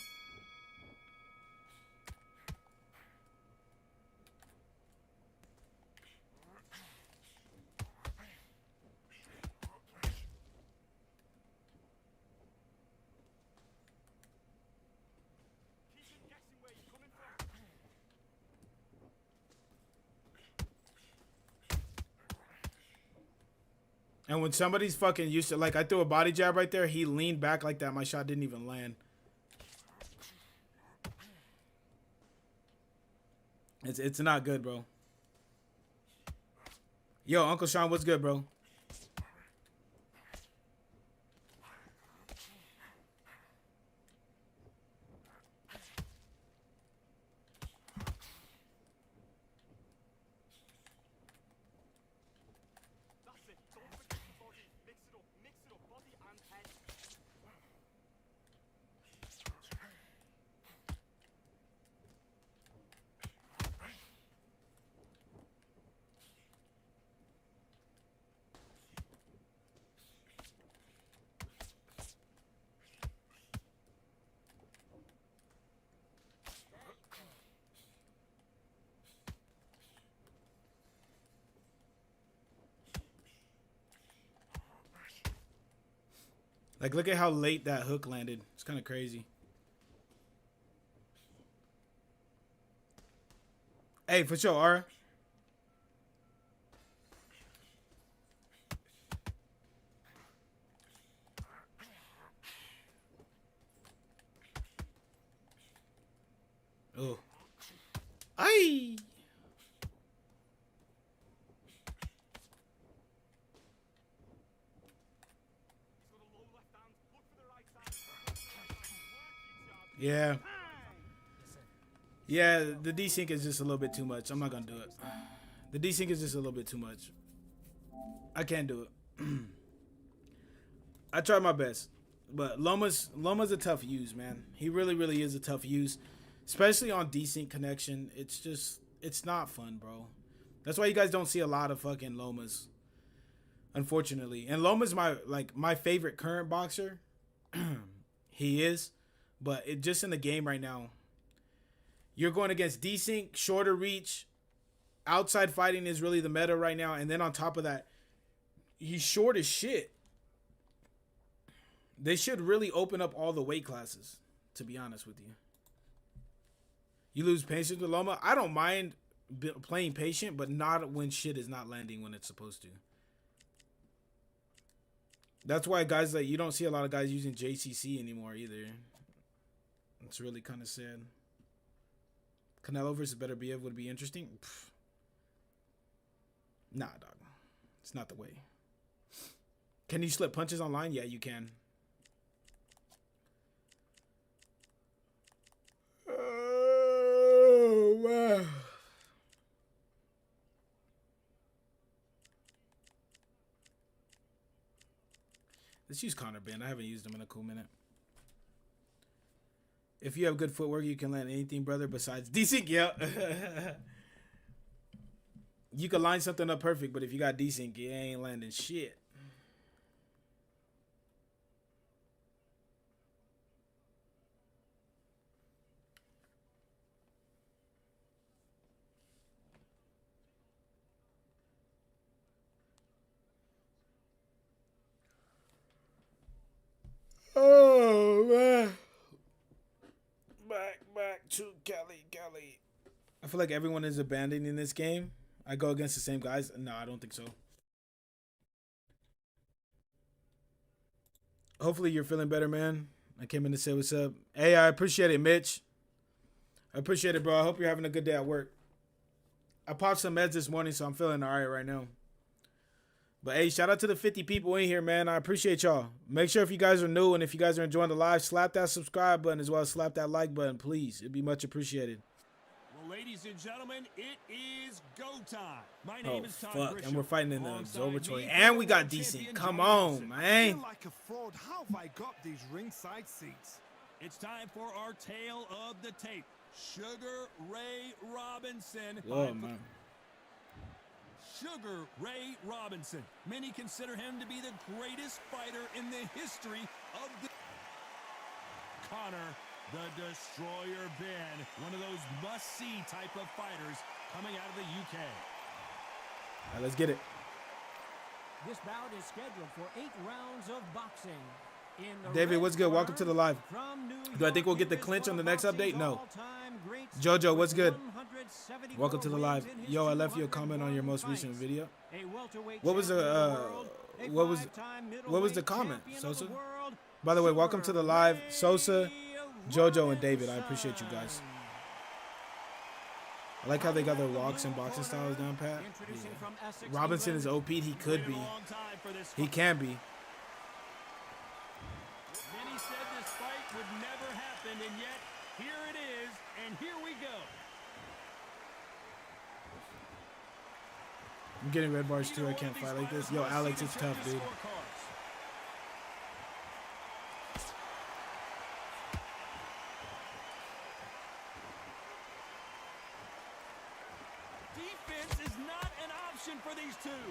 And when somebody's fucking used to, like, I threw a body jab right there, he leaned back like that. My shot didn't even land. It's not good, bro. Yo, Uncle Sean, what's good, bro? Like, look at how late that hook landed. It's kind of crazy. Hey, for sure, Ara. Oh. Aye. Yeah. Yeah, the desync is just a little bit too much. I'm not gonna do it. The desync is just a little bit too much. I can't do it. I tried my best. But Loma's a tough use, man. He really, really is a tough use. Especially on desync connection. It's not fun, bro. That's why you guys don't see a lot of fucking Lomas. Unfortunately. And Loma's my favorite current boxer. He is. But it just in the game right now, you're going against desync, shorter reach. Outside fighting is really the meta right now. And then on top of that, he's short as shit. They should really open up all the weight classes, to be honest with you. You lose patience with Loma. I don't mind playing patient, but not when shit is not landing when it's supposed to. That's why guys, like, you don't see a lot of guys using JCC anymore either. It's really kind of sad. Canelo versus Better BF would be interesting. Pfft. Nah, dog. It's not the way. Can you slip punches online? Yeah, you can. Oh, wow. Let's use Connor Ben. I haven't used him in a cool minute. If you have good footwork, you can land anything, brother, besides desync. Yeah. You can line something up perfect, but if you got desync, you ain't landing shit. Oh, man. Back to Kelly. I feel like everyone is abandoning this game. I go against the same guys. No, I don't think so. Hopefully you're feeling better, man. I came in to say what's up. Hey, I appreciate it, Mitch. I appreciate it, bro. I hope you're having a good day at work. I popped some meds this morning, so I'm feeling all right now. But, hey, shout out to the 50 people in here, man. I appreciate y'all. Make sure if you guys are new and if you guys are enjoying the live, slap that subscribe button as well as slap that like button, please. It'd be much appreciated. Well, ladies and gentlemen, it is go time. My name is Todd fuck. Grisham. And we're fighting in the Alongside observatory. me, And we got world decent. champion Come John on, Wilson. I man. feel like a fraud. How have I got these ringside seats? It's time for our tale of the tape. Sugar Ray Robinson. Whoa, man. Sugar Ray Robinson. Many consider him to be the greatest fighter in the history of the... Connor, the Destroyer Ben. One of those must-see type of fighters coming out of the UK. All right, let's get it. This bout is scheduled for 8 rounds of boxing. In the David, red what's good? Welcome to the live. from New Do I think York, we'll get the he is clinch on one the of next boxing's update? No. all-time greats Jojo, what's with good? 174 Welcome to the live. wins in Yo, I his left you a comment on your most recent 201 video. fights. A welterweight What was the champion of the world, a what was five-time what was the middleweight comment, champion of the Sosa? world, By the way, welcome to the live, Sugar Sosa, Ray Jojo, and David. I appreciate you guys. Robinson. I like how they got their walks and boxing styles down pat. Introducing Yeah. from Essex, Robinson is England, OP'd. He could Waited be. a long time for this He fight. can be. Many said this fight would never happen, and yet here it is, and here we go. I'm getting red bars too. I can't fight like this. Yo, Alex, it's tough, dude. Defense is not an option for these two.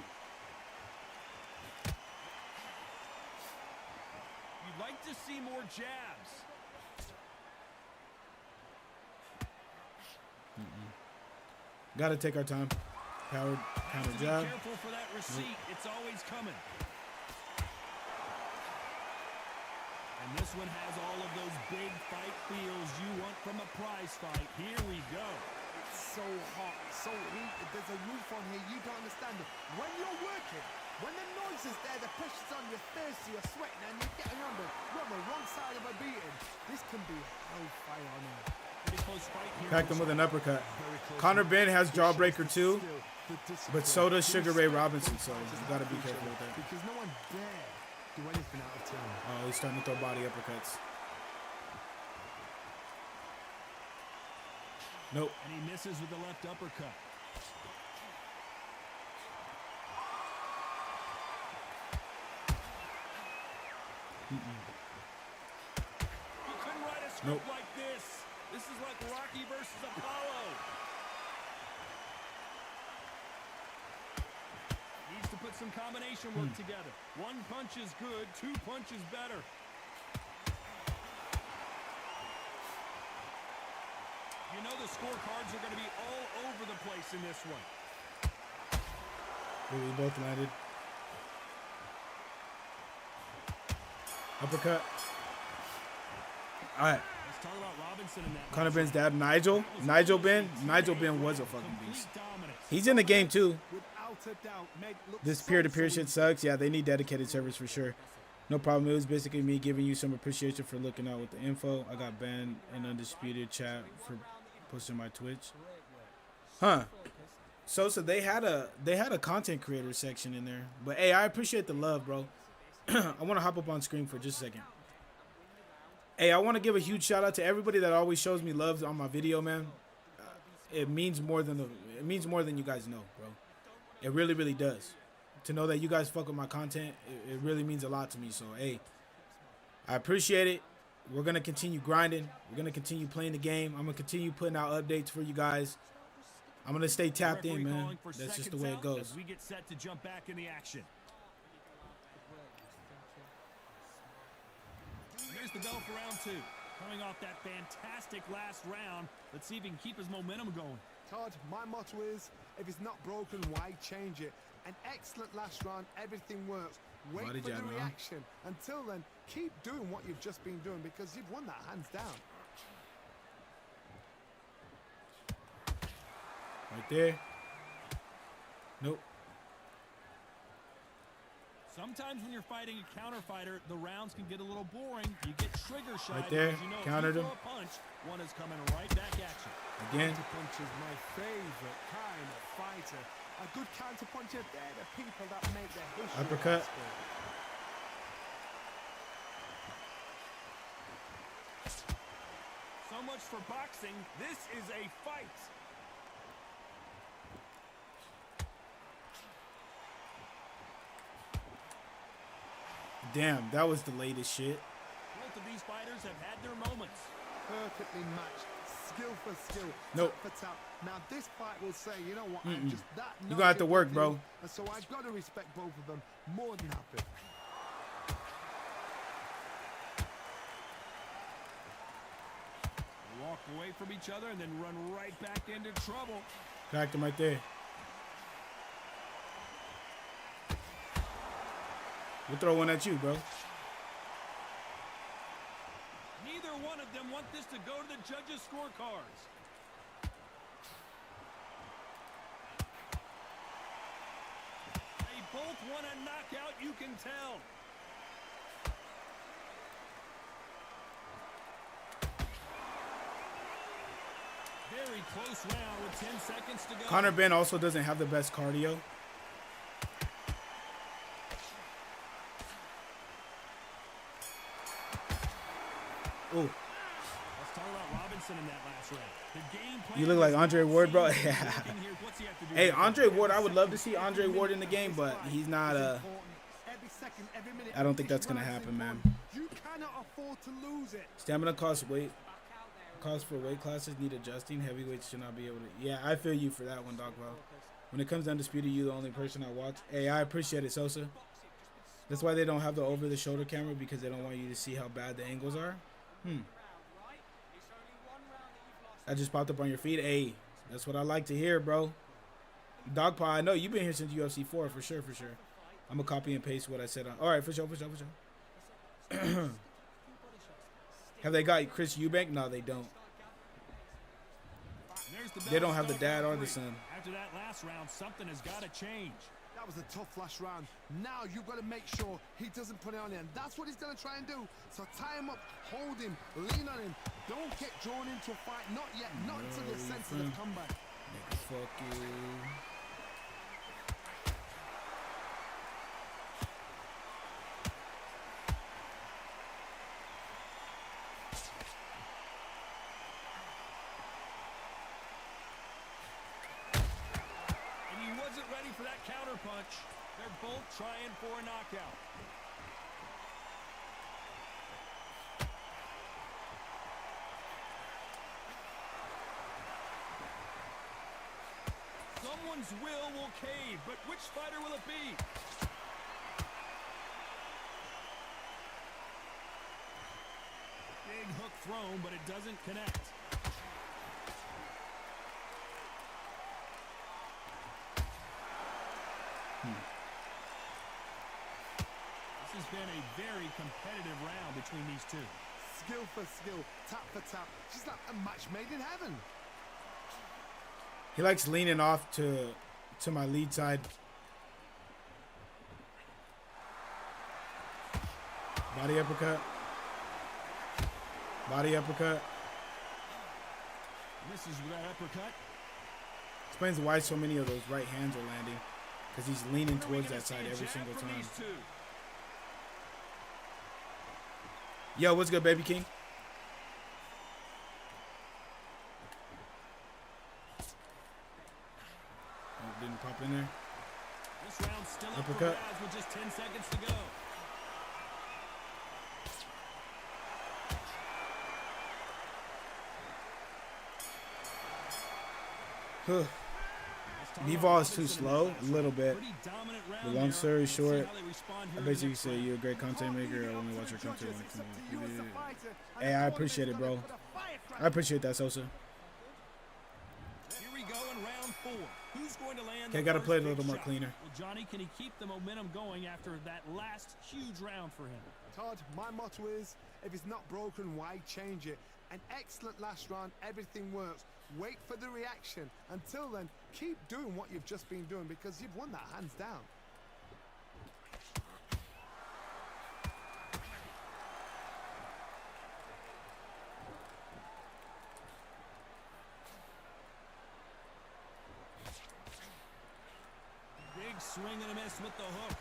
You'd like to see more jabs. Gotta take our time. Powered Have counter to be jab. careful for that receipt. It's always coming. And this one has all of those big fight feels you want from a prize fight. Here we go. It's so hot, so heated. There's a roof on here. You don't understand it. When you're working, when the noise is there, the pressure's on, you're thirsty, you're sweating, and you're getting you're on the wrong side of a beating. This can be hellfire on here. Pretty close fight here. Packed him with an uppercut. Very close. Connor Ben has jawbreaker too, Still, the discipline, but so does the Sugar Ray respect Robinson. both So fighters you gotta have be for each careful other, with that. because no one dare do anything out of turn. Oh, he's starting to throw body uppercuts. Nope. And he misses with the left uppercut. You couldn't write a script Nope. like this. This is like Rocky versus Apollo. Needs to put some combination work together. One punch is good, 2 punches better. You know the scorecards are going to be all over the place in this one. Really, both landed. Uppercut. All right. Let's talk about Robinson in that. Connor matchup. Ben's dad, Nigel. Nigel Ben. Nigel Ben was a fucking beast. He's in the game too. Without a doubt, Meg looks This so, peer-to-peer so shit sucks. Yeah, they need dedicated servers for sure. No problem. It was basically me giving you some appreciation for looking out with the info. I got banned in Undisputed chat for posting my Twitch. Huh. So they had a content creator section in there. But hey, I appreciate the love, bro. I want to hop up on screen for just a second. Hey, I want to give a huge shout out to everybody that always shows me love on my video, man. It means more than you guys know, bro. It really, really does. To know that you guys fuck with my content, it really means a lot to me. So, hey, I appreciate it. We're going to continue grinding. We're going to continue playing the game. I'm going to continue putting out updates for you guys. I'm going to stay tapped in, man. That's just the way it goes. As we get set to jump back in the action. Here's the bell for round 2. Coming off that fantastic last round, let's see if he can keep his momentum going. Todd, my motto is, if it's not broken, why change it? An excellent last round, everything works. Wait Body for jab, the huh? reaction. Until then, keep doing what you've just been doing because you've won that hands down. Right there. Nope. Sometimes when you're fighting a counter fighter, the rounds can get a little boring. You get trigger shy. Right there. Because you know Countered if you him. throw a punch, one is coming right back at you. Again. Counterpunch is my favorite kind of fighter. A good counterpuncher, they're the people that make their history. Uppercut. in that sport. So much for boxing. This is a fight. Damn, that was the latest shit. Both of these fighters have had their moments. Perfectly matched, Skill for skill, Nope. tap for tap. Now this fight will say, you know what, I'm just that. You gonna have to work, bro. And so I've got to respect both of them more than happy. They walk away from each other and then run right back into trouble. Cracked him right there. We'll throw one at you, bro. Neither one of them want this to go to the judges' scorecards. They both want a knockout, you can tell. Very close round with 10 seconds to go. Conor Ben also doesn't have the best cardio. Ooh. Let's talk about Robinson in that last round. The game plan You look like was Andre not Ward, bro. seen. Yeah. What's he have to do Hey, here? Andre Ward, I would love to see Andre Ward in the game, but he's not. Every second, every minute, I don't think that's each gonna round's happen, man. important. You cannot afford to lose it. Stamina costs weight. Costs for weight classes need adjusting. Heavyweights should not be able to. Yeah, I feel you for that one, Doc. Bro. When it comes to Undisputed, you the only person I watch. Hey, I appreciate it, Sosa. That's why they don't have the over-the-shoulder camera, because they don't want you to see how bad the angles are. I just popped up on your feed. Hey, that's what I like to hear, bro. Dogpaw, I know you've been here since UFC 4, for sure, for sure. I'm going to copy and paste what I said. All right, for sure, for sure, for sure. Have they got Chris Eubank? No, they don't. They don't have the dad or the son. After that last round, something has got to change. That was a tough last round. Now you've got to make sure he doesn't put it on him. That's what he's going to try and do. So tie him up, hold him, lean on him. Don't get drawn into a fight. Not yet. Not until your senses have come back. Nigga, fuck you. And he wasn't ready for that counter punch. They're both trying for a knockout. Someone's will cave, but which fighter will it be? Big hook thrown, but it doesn't connect. This has been a very competitive round between these two. Skill for skill, tap for tap. She's like a match made in heaven. He likes leaning off to my lead side. Body uppercut. Body uppercut. Misses with that uppercut. Explains why so many of those right hands are landing. Because he's leaning towards that side every single time. Yo, what's good, Baby King? Oh, didn't pop in there. This round still up for Uppercut. grabs with just 10 seconds to go. Bivol is too slow, a little bit. The long story short, I basically say you're a great content maker. I want to watch your content. Hey, I appreciate it, bro. I appreciate that, Sosa. Here we go in round 4. Who's going to land? Okay, got to play it a little more cleaner. Well, Johnny, can he keep the momentum going after that last huge round for him? Todd, my motto is, if it's not broken, why change it? An excellent last round, everything works. Wait for the reaction. Until then, keep doing what you've just been doing, because you've won that hands down. Big swing and a miss with the hook.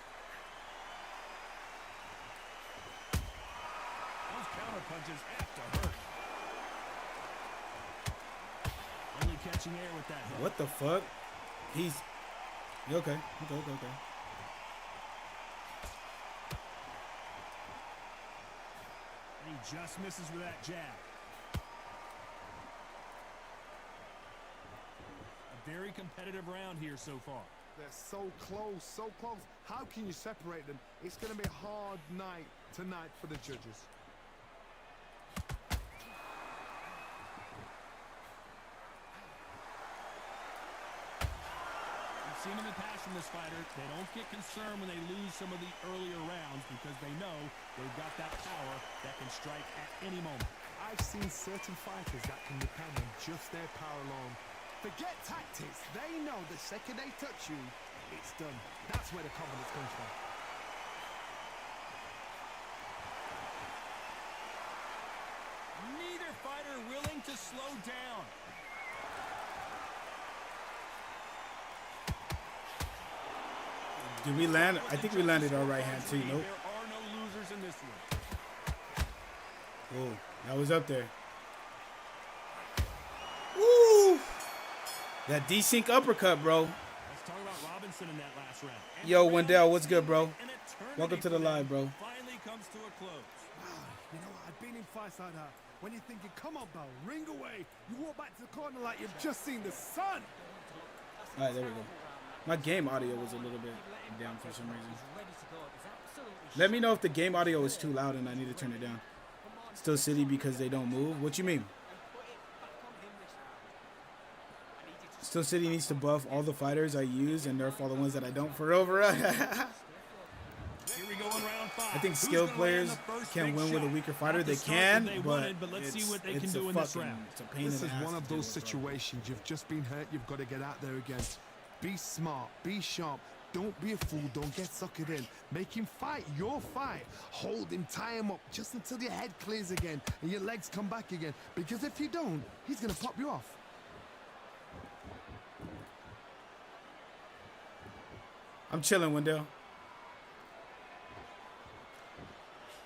Those counter punches have to hurt. Only catching air with that hook. What the fuck? He's... Okay. Okay. And he just misses with that jab. very competitive round here so far. They're so close, so close. How can you separate them? It's going to be a hard night tonight for the judges. We've seen in the past from this fighter, they don't get concerned when they lose some of the earlier rounds because they know they've got that power that can strike at any moment. I've seen certain fighters that can depend on just their power alone. Forget tactics. They know the second they touch you, it's done. That's where the confidence comes from. Neither fighter willing to slow down. Did we land? I think we landed our right hand too. Nope. There are no losers in this one. Oh, that was up there. Woo! That desync uppercut, bro. Let's talk about Robinson in that last round. And Yo, the Wendell, round what's good, bro? an eternity Welcome to the for them live, bro. Finally comes to a close. You know, I've been in fights like that. When you're thinking, come on, Bell, ring away. You walk back to the corner like you've just seen the sun. All right, there we go. My game audio was a little bit down for some reason. Let me know if the game audio is too loud and I need to turn it down. Still City because they don't move? What you mean? Still City needs to buff all the fighters I use and nerf all the ones that I don't for over. Here we go in round 5. I think Who's skilled gonna land players the first can big win with a shot? weaker fighter. Not the They start can, that they but wanted, let's see what they can do in this round. It's a pain This in is the ass one to of deal those with, bro. situations. You've just been hurt. You've got to get out there again. Be smart. Be sharp. Don't be a fool. Don't get suckered in. Make him fight your fight. Hold him. Tie him up just until your head clears again and your legs come back again. Because if you don't, he's going to pop you off. I'm chilling, Wendell.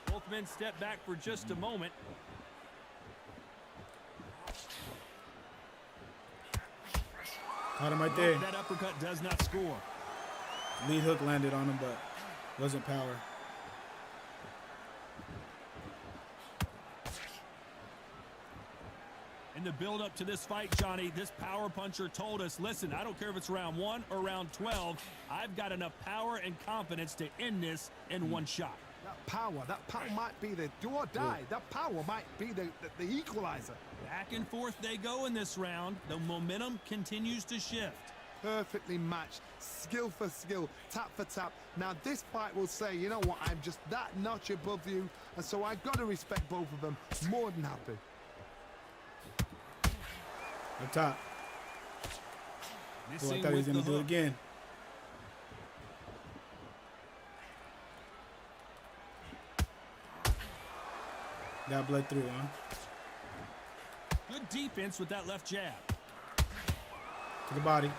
Both men step back for just a moment. Caught him right there. That uppercut does not score. Lead hook landed on him, but wasn't power. In the build-up to this fight, Johnny, this power puncher told us, listen, I don't care if it's round 1 or round 12, I've got enough power and confidence to end this in one shot. That power might be the do or die. That power might be the equalizer. Back and forth they go in this round. The momentum continues to shift. Perfectly matched, skill for skill, tap for tap. Now this fight will say, you know what, I'm just that notch above you, and so I've got to respect both of them. More than happy. Up top. Oh, I thought he was going to do it again. That bled through, huh? Good defense with that left jab. To the body.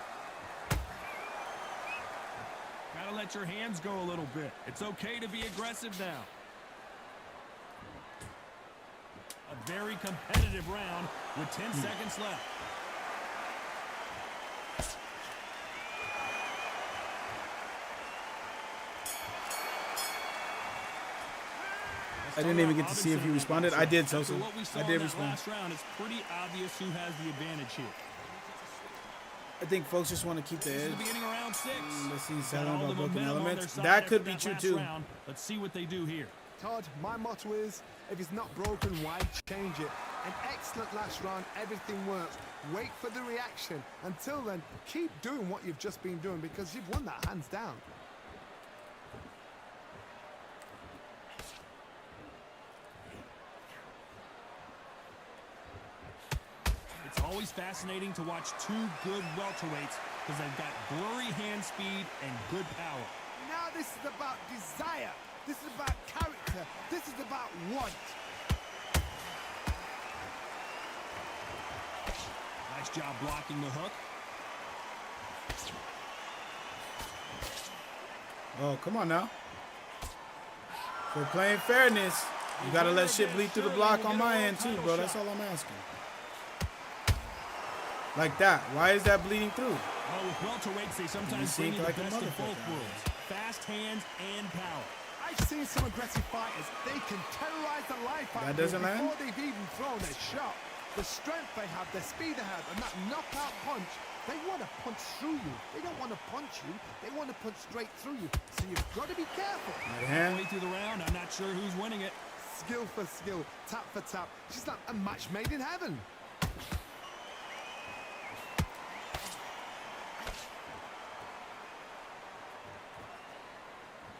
Gotta let your hands go a little bit. It's okay to be aggressive now. A very competitive round with 10 seconds left. I didn't even get to see if he responded. I did, Sosa. After what we saw I did in that respond. last round, it's pretty obvious who has the advantage here. I think folks just want to keep the This is edge. the beginning of round 6. Let's see Got something all the about broken momentum on their elements. side That after could be that true last too. round. Let's see what they do here. Todd, my motto is, if it's not broken, why change it? An excellent last round, everything works. Wait for the reaction. Until then, keep doing what you've just been doing because you've won that hands down. It's always fascinating to watch two good welterweights because they've got blurry hand speed and good power. Now this is about desire. This is about character. This is about want. Nice job blocking the hook. Oh, come on now. For playing fairness, you got to let shit bleed through the block on my end too, bro. That's all I'm asking. Like that. Why is that bleeding through? Well, with welterweights, they sometimes seem bring you the like a best of both motherfucker. worlds. Fast hands and power. I've seen some aggressive fighters. They can terrorize the life out That of you doesn't land? before they've even thrown a shot. the strength they have, the speed they have, and that knockout punch, they want to punch through you. They don't want to punch you. They want to punch straight through you. So you've got to be careful. Right hand. Way through the round, I'm not sure who's winning it. Skill for skill, tap for tap. She's like a match made in heaven.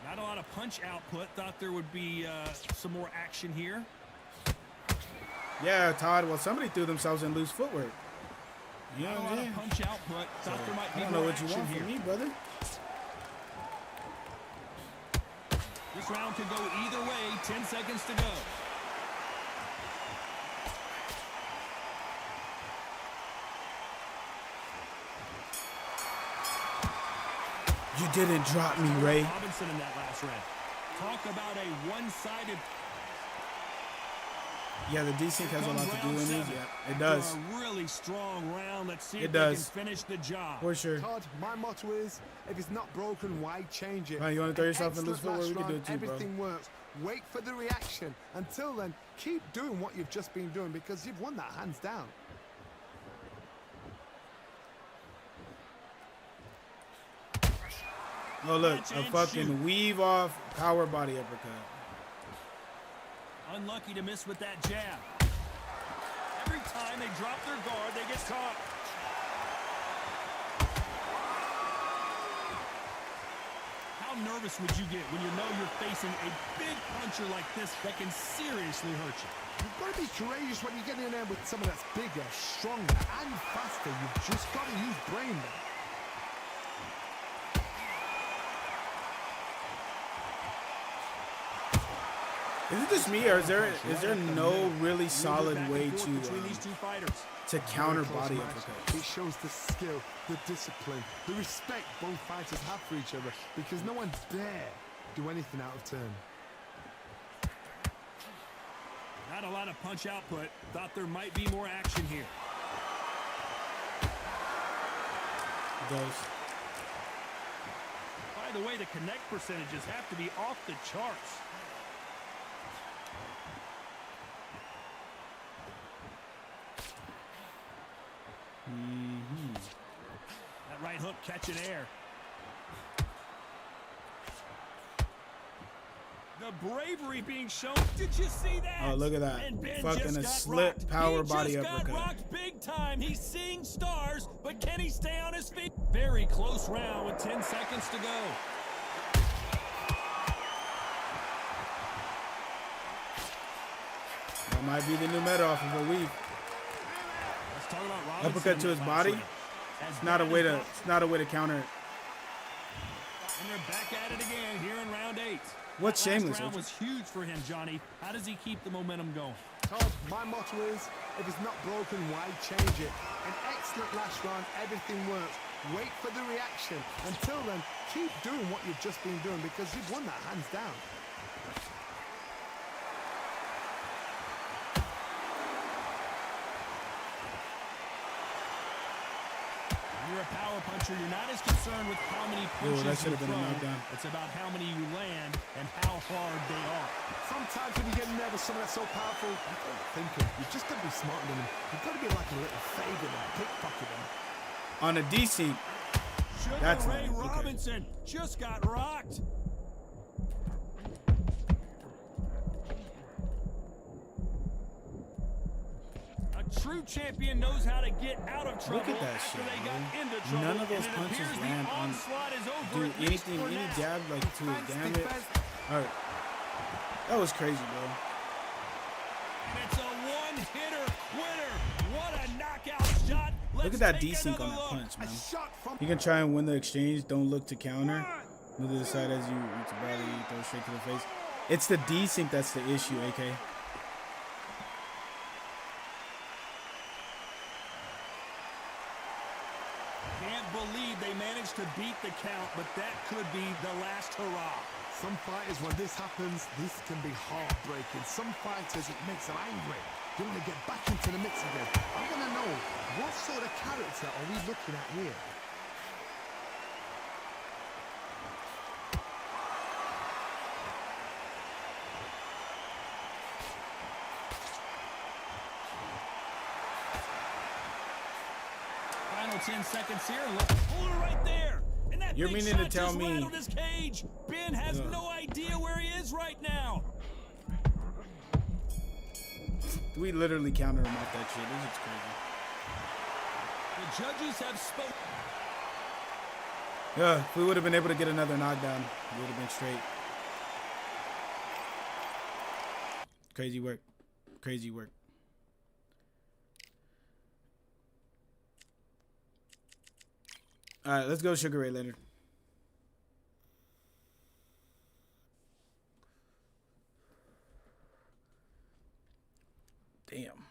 Not a lot of punch output. Thought there would be some more action here. Yeah, Todd. Well, somebody threw themselves in loose footwork. You know Not a what lot I'm of saying? punch output. Thought there might I be don't know more what you action want here. from me, brother. This round could go either way. 10 seconds to go. You didn't drop me, Ray. Robinson in that last round. Talk about a one-sided. Yeah, the desync has a lot to do in these. Round Yeah, it For does. a really strong round. Let's see It if does. they can finish the job. For sure. Todd, my motto is, if it's not broken, why change it? Right, you wanna throw An yourself in loose excellent footwork? We last can do it round, too, bro. Everything works. Wait for the reaction. Until then, keep doing what you've just been doing because you've won that hands down. Oh, look, Catch a and fucking shoot. weave off power body uppercut. Unlucky to miss with that jab. Every time they drop their guard, they get caught. How nervous would you get when you know you're facing a big puncher like this that can seriously hurt you? You've got to be courageous when you get in there with someone that's bigger, stronger, and faster. You've just got to use brain there. Is it just me, or is there no really solid Back and way forth to between these two fighters. counter Very close body match. uppercuts? It shows the skill, the discipline, the respect both fighters have for each other because no one dare do anything out of turn. Not a lot of punch output. Thought there might be more action here. It does. By the way, the connect percentages have to be off the charts. That right hook catching air. The bravery being shown. Did you see that? Oh, look at that. And Ben Fucking just a got slip rocked. power He body just got uppercut. rocked big time. He's seeing stars, but can he stay on his feet? Very close round with 10 seconds to go. That might be the new meta off of a weave. Let's talk about Robinson Uppercut to in his that body. last round. As It's not a bad way as to. that- It's not a way to counter it. And they're back at it again here in round 8. What's That last shameless? round was huge for him, Johnny. How does he keep the momentum going? Todd, my motto is, if it's not broken, why change it? An excellent last round, everything works. Wait for the reaction. Until then, keep doing what you've just been doing because you've won that hands down. When you're a power puncher, you're not as concerned with how many punches that should you have been a throw. knockdown. It's about how many you land and how hard they are. Sometimes when you get nervous, someone that's so powerful, you don't think him. You've just got to be smarter than him. You've got to be like a little favor them, pickpocket them. On a desync, Sugar That's Ray nice, okay. Robinson just got rocked. A true champion knows how to get out of trouble Look at that after shit, they got man. into trouble. None of those and it punches appears the land on. onslaught is over, Do at least anything, for any now. jab like to his Defense, damage. defense. All right, that was crazy, bro. And it's a one-hitter quitter. What a knockout shot. Look at that desync on that punch, A man. shot from You can try and win the exchange. Don't look to counter. Move to the side as you reach the body. You throw straight to the face. It's the desync that's the issue, AK. Can't believe they managed to beat the count, but that could be the last hurrah. some fighters. When this happens, this can be heartbreaking. Some fighters, it makes them angry. They want to get back into the mix again. I want to know, what sort of character are we looking at here? 10 seconds here. And let's pull her right there. And that You're big meaning to shot tell just me- rattled his cage. Ben has no idea where he is right now. We literally counted him off that shit. This is crazy. The judges have spoken. Yeah, if we would have been able to get another knockdown, we would have been straight. Crazy work. Crazy work. All right, let's go Sugar Ray Leonard. Damn.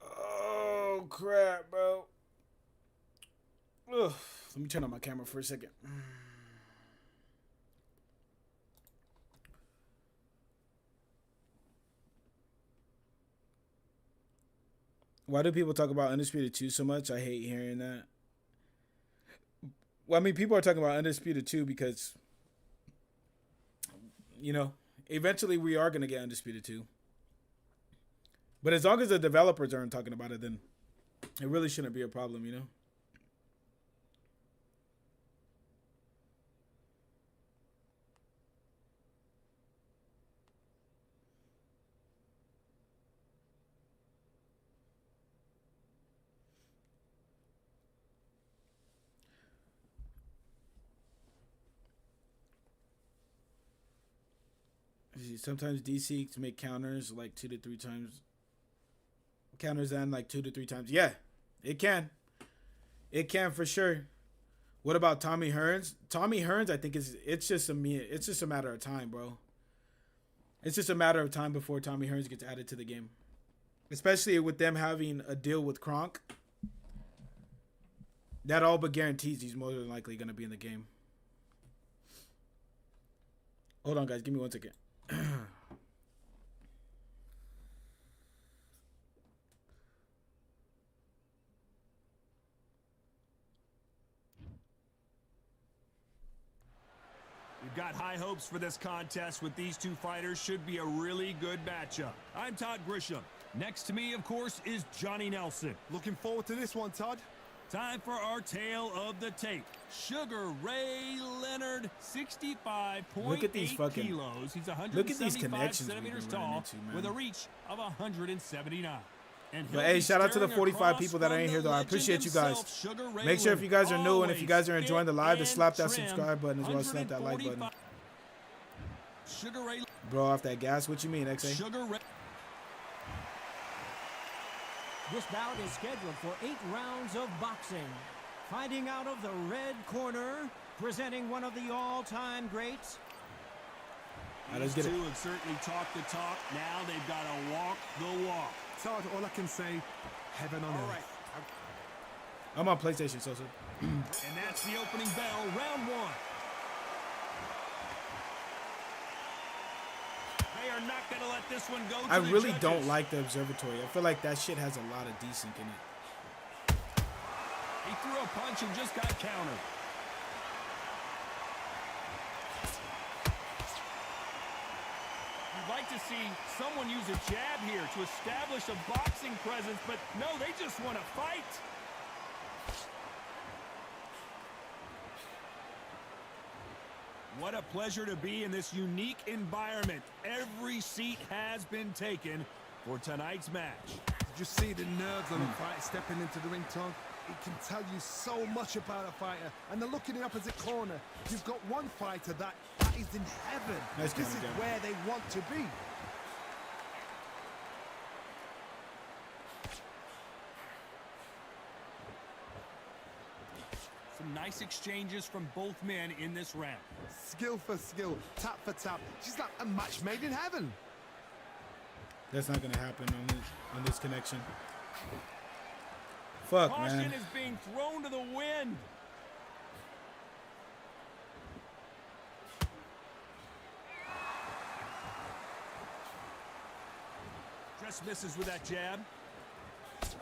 Oh, crap, bro. Ugh. Let me turn on my camera for a second. Why do people talk about Undisputed 2 so much? I hate hearing that. Well, I mean, people are talking about Undisputed 2 because, you know, eventually we are going to get Undisputed 2. But as long as the developers aren't talking about it, then it really shouldn't be a problem, you know? Sometimes DC make counters like 2 to 3 times. Counters and like 2 to 3 times. Yeah, it can. It can for sure. What about Tommy Hearns? Tommy Hearns, I think it's just a matter of time, bro. It's just a matter of time before Tommy Hearns gets added to the game. Especially with them having a deal with Kronk. That all but guarantees he's more than likely going to be in the game. Hold on, guys. Give me 1 second. We've got high hopes for this contest with these two fighters. Should be a really good matchup. I'm Todd Grisham. Next to me, of course, is Johnny Nelson. Looking forward to this one, Todd. Time for our tale of the tape. Sugar Ray Leonard, 65.8 Look at these fucking- kilos. He's look at these 175 connections we've centimeters been running tall into, man. with a reach of 179. And But he'll hey, be shout out to the staring 45 across people that are from in here, the though. I legend appreciate you guys. himself, Sugar Ray Make sure if you guys are new and if you guys are Always enjoying the live, to fit slap that and trim. subscribe button as well as slap that like button. 145. Sugar Ray. Bro, off that gas. What you mean, XA? Sugar Ray. This bout is scheduled for 8 rounds of boxing. Fighting out of the red corner, presenting one of the all-time greats. All right, let's get it. Two have certainly talked the talk. Now they've got to walk the walk. Todd, all I can say, heaven on earth. I'm on PlayStation, so. And that's the opening bell, round one. They are not going to let this one go to I the really judges. don't like the observatory. I feel like that shit has a lot of desync in it. He threw a punch and just got countered. You'd like to see someone use a jab here to establish a boxing presence, but no, they just want to fight. What a pleasure to be in this unique environment. Every seat has been taken for tonight's match. Did you see the nerves on the fight stepping into the ring, Todd? It can tell you so much about a fighter. And then look in the opposite corner. You've got one fighter that is in heaven. Nice This counter is jab. where they want to be. Some nice exchanges from both men in this round. Skill for skill, tap for tap. She's like a match made in heaven. That's not gonna happen on this connection. Fuck, Caution man. is being thrown to the wind. Just misses with that jab. If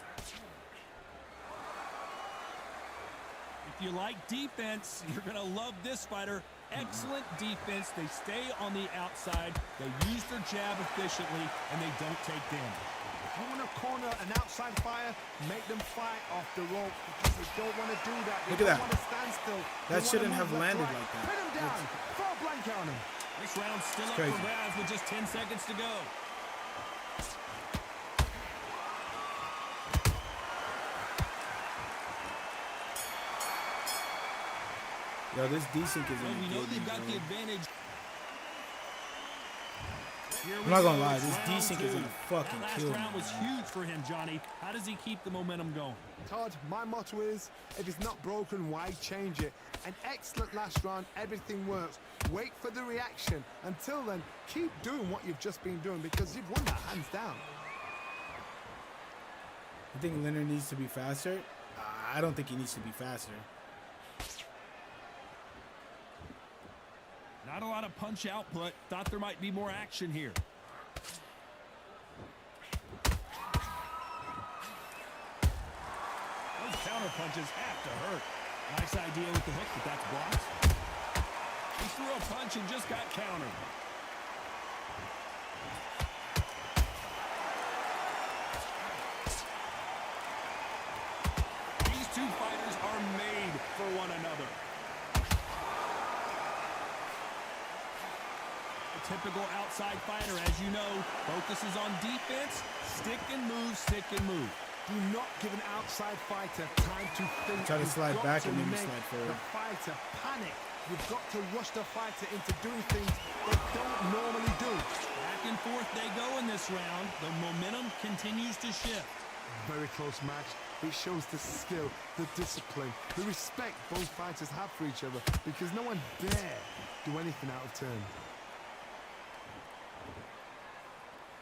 you like defense, you're going to love this fighter. excellent defense. They stay on the outside. They use their jab efficiently, and they don't take damage. If you want to corner an outside fire, make them fight off the rope because they don't want to do that. They Look at don't that. want to stand still. They That wanna shouldn't move have left, landed right. like that. Pin him down. Throw a blanket on him. This round's still up crazy. for grabs with just 10 seconds to go. Yo, this D-Sync is Well, in we the know game, they've got bro. the advantage. Here I'm we not go. gonna lie, It's this round D-Sync is two. gonna fucking That kill last me, round was man. huge for him, Johnny. How does he keep the momentum going? Todd, my motto is, if it's not broken, why change it? An excellent last round, everything works. Wait for the reaction. Until then, keep doing what you've just been doing because you've won that hands down. You think Leonard needs to be faster? I don't think he needs to be faster. Not a lot of punch output. Thought there might be more action here. Those counter punches have to hurt. Nice idea with the hook, but that's blocked. He threw a punch and just got countered. These two fighters are made for one another. A typical outside fighter, as you know, focuses on defense, stick and move, stick and move. Do not give an outside fighter time to think. Try to You've slide got back to and then you make slide forward. the fighter panic. You've got to rush the fighter into doing things they don't normally do. Back and forth they go in this round. The momentum continues to shift. Very close match. It shows the skill, the discipline, the respect both fighters have for each other because no one dare do anything out of turn.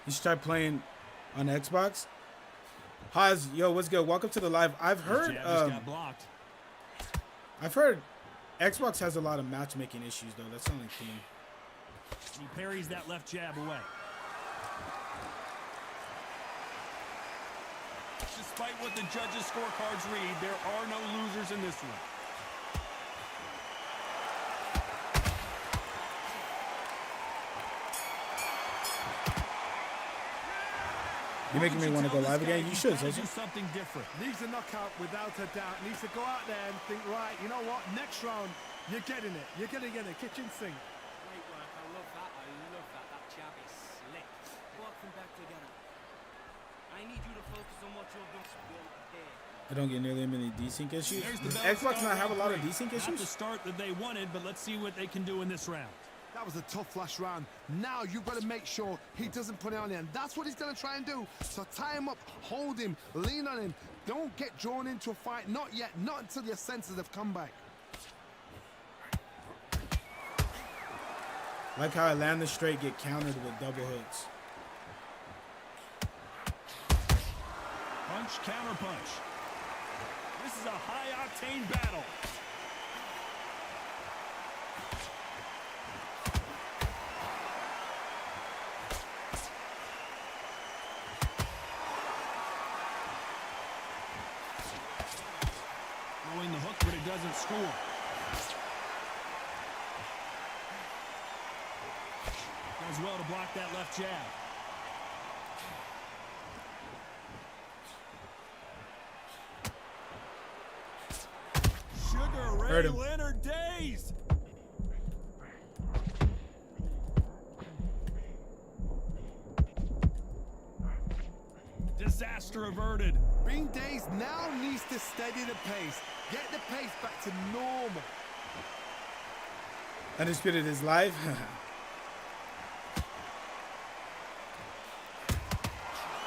You should try playing on Xbox. Haas, yo, what's good? Welcome to the live. I've heard, Jab just got blocked. Xbox has a lot of matchmaking issues though. That's the only thing. He parries that left jab away. Despite what the judges' scorecards read, there are no losers in this one. You're making me want to go live again. You should, do Sosa. something different. Needs a knockout without a doubt. Needs to go out there and think, right, you know what? Next round, you're getting it. You're going to get it. Kitchen sink. Great work. I love that. I love that. That jab is slick. Work them back together. I need you to focus on what you're doing here. I don't get nearly as many desync issues. There's the Does bell Xbox start not have a lot of round desync three. Not the issues? start that they wanted, but let's see what they can do in this round. That was a tough last round. Now you've got to make sure he doesn't put it on him. That's what he's going to try and do. So tie him up, hold him, lean on him. Don't get drawn into a fight. Not yet. Not until your senses have come back. Like how I land the straight, get countered with double hooks. Punch, counter punch. This is a high-octane battle. Throwing the hook, but it doesn't score. Does well to block that left jab. Sugar Ray Heard him. Leonard dazed. Disaster averted. Being dazed now needs to steady the pace. Get the pace back to normal. Undisputed is live.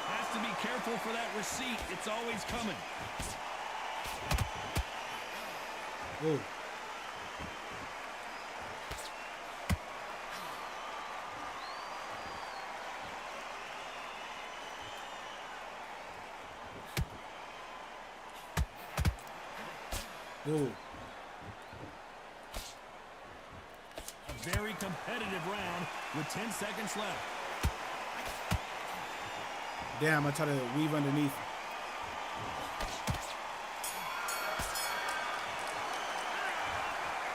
Has to be careful for that receipt. It's always coming. Ooh. Ooh. A very competitive round with 10 seconds left. Damn, I try to weave underneath.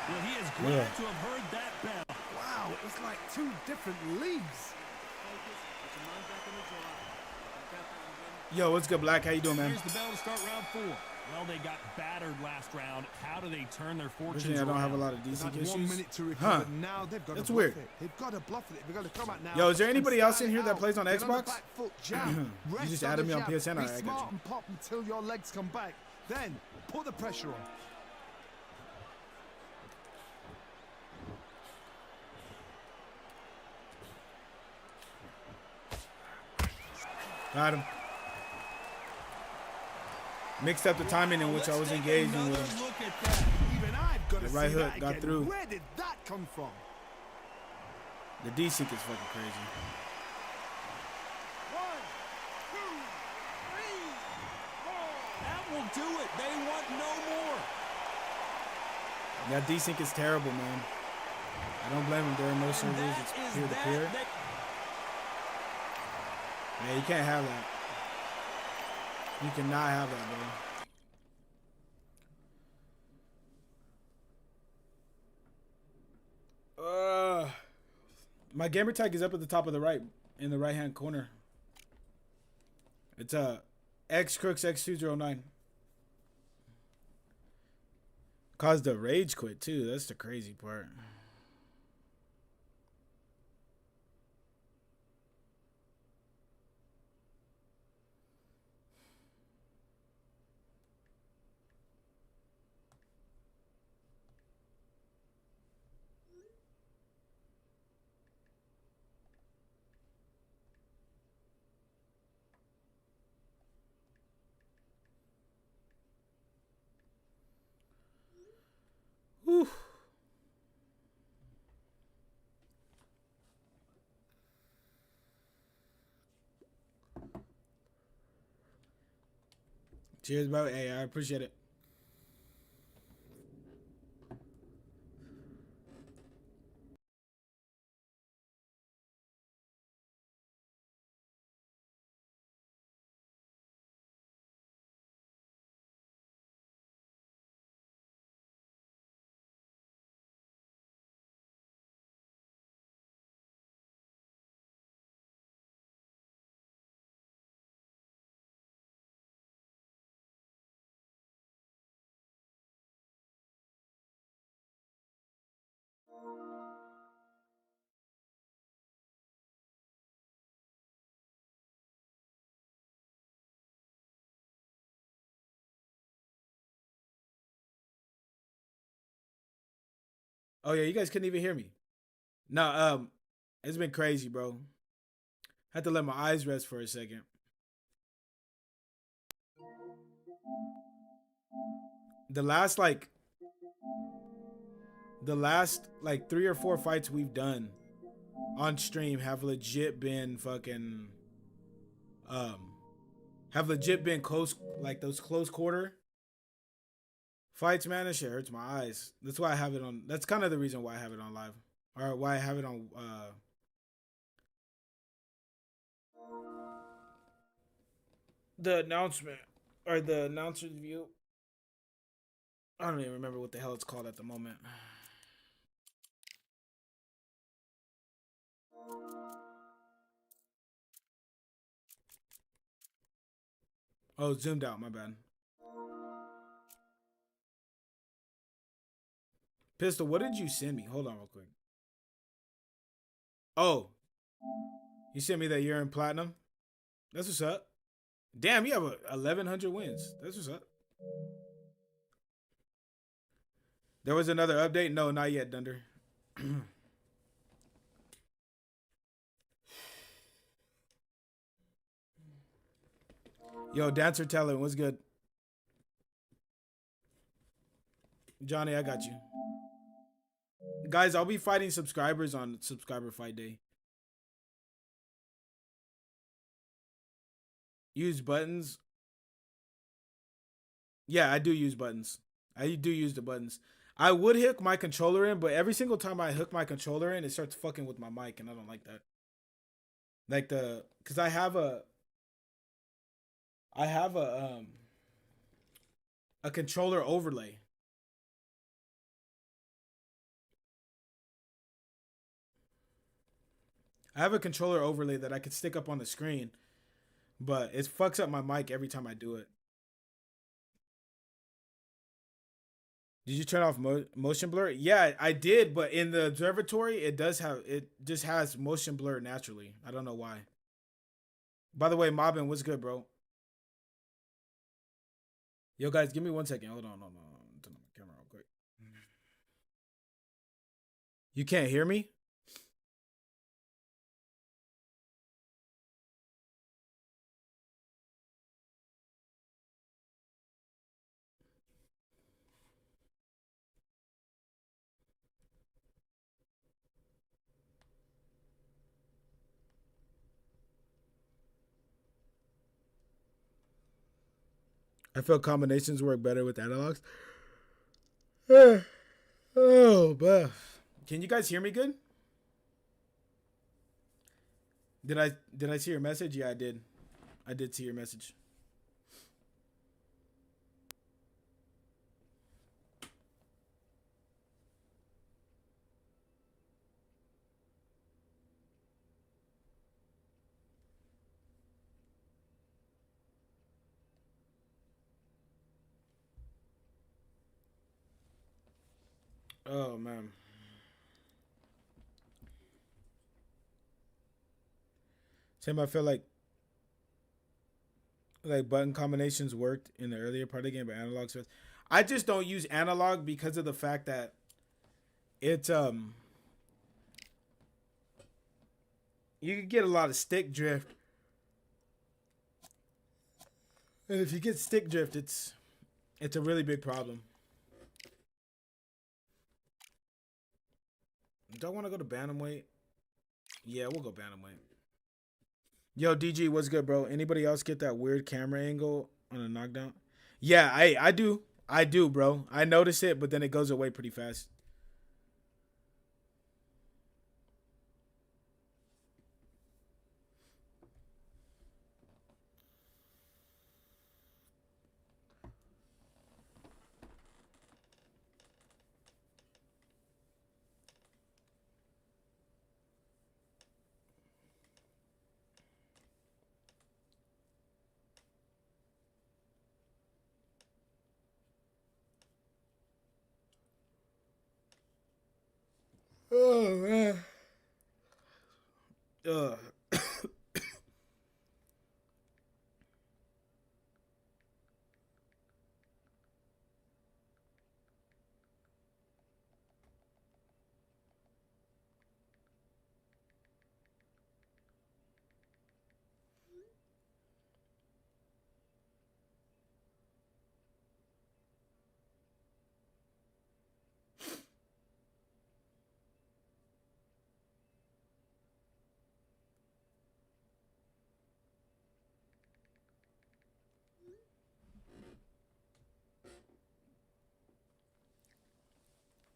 Well, he has Glad to have heard that bell. Wow, it's like two different leagues. Focus, put your mind back on the job. Look out for the win. Yo, what's good, Black? How you doing, man? Here's the bell to start round 4. Well, they got battered last round. How do they turn their fortunes Unfortunately, I don't have a around? lot of They've DC had issues. 1 minute to recover. Now they've got That's to weird. bluff it. They've got to bluff it. They've got to come out now. Yo, is there and anybody else style in here it that out. plays on Get the Xbox? back foot jab. You Rest just on added the me on jab. PSN. Be Alright, I got smart you. and pop until your legs come back. Then put the pressure on. Got him. Mixed up the timing in which I was engaging Another with him. look at that. Even I've got to The right see hook that got again. through. Where did that come from? The D-Sync is fucking crazy. 1, 2, 3, 4. That will do it. They want no more. That D-Sync is terrible, man. I don't blame him. There are no servers. That It's is peer-to-peer. that. Yeah, you can't have that. You cannot have that, bro. My gamer tag is up at the top of the right, in the right-hand corner. It's X Crooks X209. Caused the rage quit too. That's the crazy part. Whew. Cheers, bro. Hey, I appreciate it. Oh yeah, you guys couldn't even hear me. No, it's been crazy, bro. Had to let my eyes rest for a second. The last like 3 or 4 fights we've done on stream have legit been fucking have legit been close, like those close quarter fights, man. That shit hurts my eyes. That's why I have it on. That's kind of the reason why I have it on live, or why I have it on the announcement or the announcer's view. I don't even remember what the hell it's called at the moment. Oh, zoomed out. My bad. Pistol, what did you send me? Hold on real quick. Oh, you sent me that you're in platinum? That's what's up. Damn, you have 1,100 wins. That's what's up. There was another update? No, not yet, Dunder. Yo, Dancer Teller, what's good? Johnny, I got you. Guys, I'll be fighting subscribers on Subscriber Fight Day. Use buttons. Yeah, I do use buttons. I do use the buttons. I would hook my controller in, but every single time I hook my controller in, it starts fucking with my mic, and I don't like that. Like because I have a controller overlay. I have a controller overlay that I could stick up on the screen, but it fucks up my mic every time I do it. Did you turn off motion blur? Yeah, I did, but in the observatory, it just has motion blur naturally. I don't know why. By the way, Mobbin, what's good, bro? Yo, guys, give me 1 second. Hold on. Turn on my camera real quick. You can't hear me? I feel combinations work better with analogs. Oh, but can you guys hear me good? Did I see your message? Yeah, I did. I did see your message. Oh man. Tim, I feel like button combinations worked in the earlier part of the game, but analogs first. I just don't use analog because of the fact that it's you can get a lot of stick drift. And if you get stick drift, it's a really big problem. Do I want to go to bantamweight? Yeah, we'll go bantamweight. Yo, DG, what's good, bro? Anybody else get that weird camera angle on a knockdown? Yeah, I do. I do, bro. I notice it, but then it goes away pretty fast. Oh man. Ugh.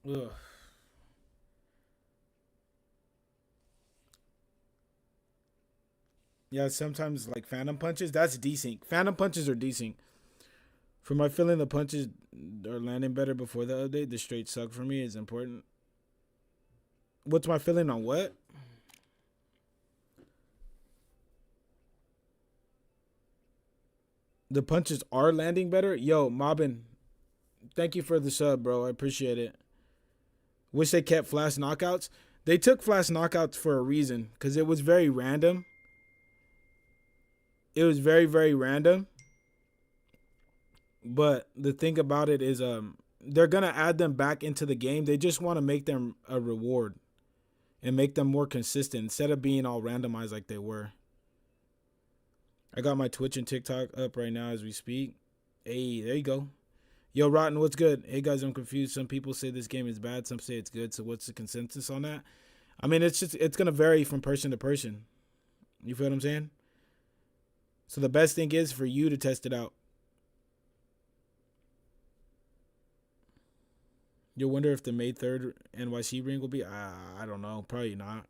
Ugh. Yeah, sometimes like phantom punches, that's decent. Phantom punches are decent. For my feeling, the punches are landing better before the update. The straight suck for me is important. What's my feeling on what? The punches are landing better. Yo, Mobbin, thank you for the sub, bro. I appreciate it. Wish they kept flash knockouts. They took flash knockouts for a reason because it was very random. It was very, very random. But the thing about it is they're gonna add them back into the game. They just want to make them a reward and make them more consistent instead of being all randomized like they were. I got my Twitch and TikTok up right now as we speak. Hey, there you go. Yo, Rotten, what's good? Hey, guys, I'm confused. Some people say this game is bad. Some say it's good. So what's the consensus on that? I mean, it's going to vary from person to person. You feel what I'm saying? So the best thing is for you to test it out. You'll wonder if the May 3rd NYC ring will be. I don't know. Probably not.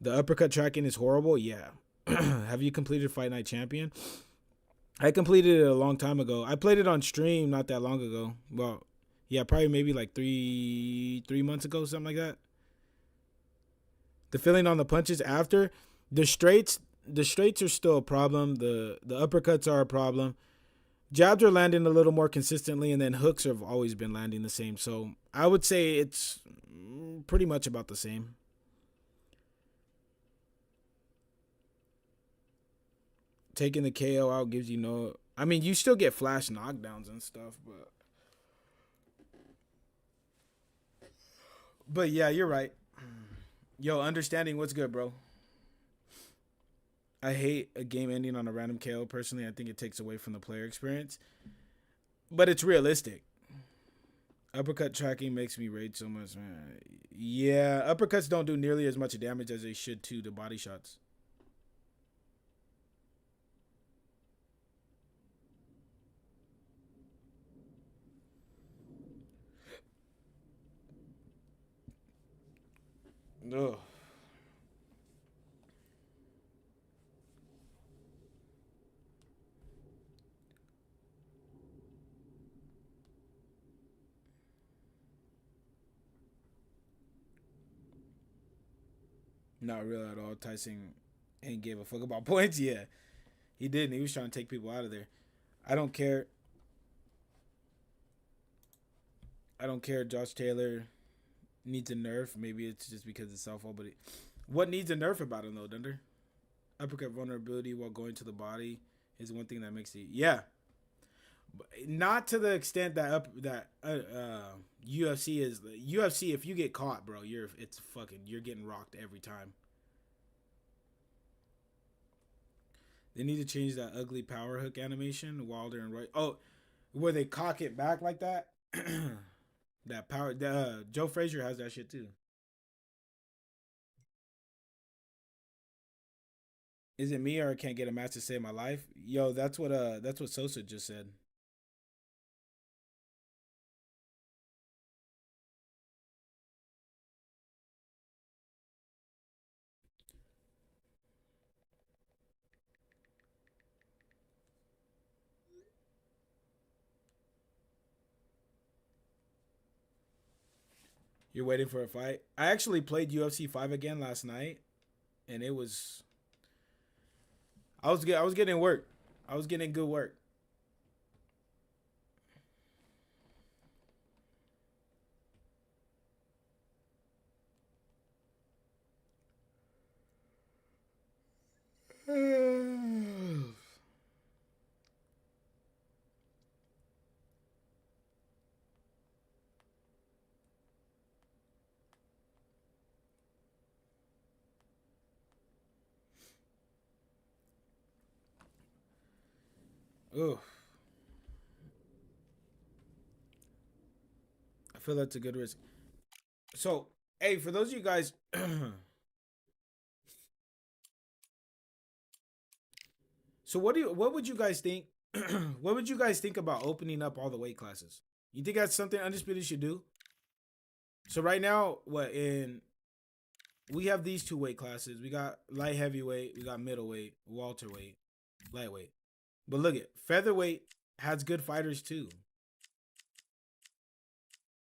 The uppercut tracking is horrible. Yeah. Have you completed Fight Night Champion? I completed it a long time ago. I played it on stream not that long ago. Well, yeah, probably maybe like three months ago, something like that. The feeling on the punches after the straights are still a problem. The uppercuts are a problem. Jabs are landing a little more consistently, and then hooks have always been landing the same. So I would say it's pretty much about the same. Taking the KO out gives you no. I mean, you still get flash knockdowns and stuff, but yeah, you're right. Yo, understanding what's good, bro. I hate a game ending on a random KO. Personally, I think it takes away from the player experience, but it's realistic. Uppercut tracking makes me rage so much, man. Yeah, uppercuts don't do nearly as much damage as they should to the body shots. Ugh. Not real at all. Tyson ain't gave a fuck about points. Yeah, he didn't. He was trying to take people out of there. I don't care. I don't care. Josh Taylor needs a nerf. Maybe it's just because it's softball, but what needs a nerf about him though, Dunder? Uppercut vulnerability while going to the body is one thing that makes it. Yeah, but not to the extent that UFC is. UFC, if you get caught, bro, you're getting rocked every time. They need to change that ugly power hook animation, Wilder and Roy. Oh, where they cock it back like that. That power. Joe Frazier has that shit too. Is it me or I can't get a match to save my life? Yo, that's what Sosa just said. You're waiting for a fight. I actually played UFC 5 again last night, and it was. I was getting work. I was getting good work. Ooh, I feel that's a good risk. So, hey, for those of you guys, so what would you guys think? What would you guys think about opening up all the weight classes? You think that's something Undisputed should do? So right now, we have these two weight classes. We got light heavyweight, we got middleweight, welterweight, lightweight. But look at featherweight has good fighters too.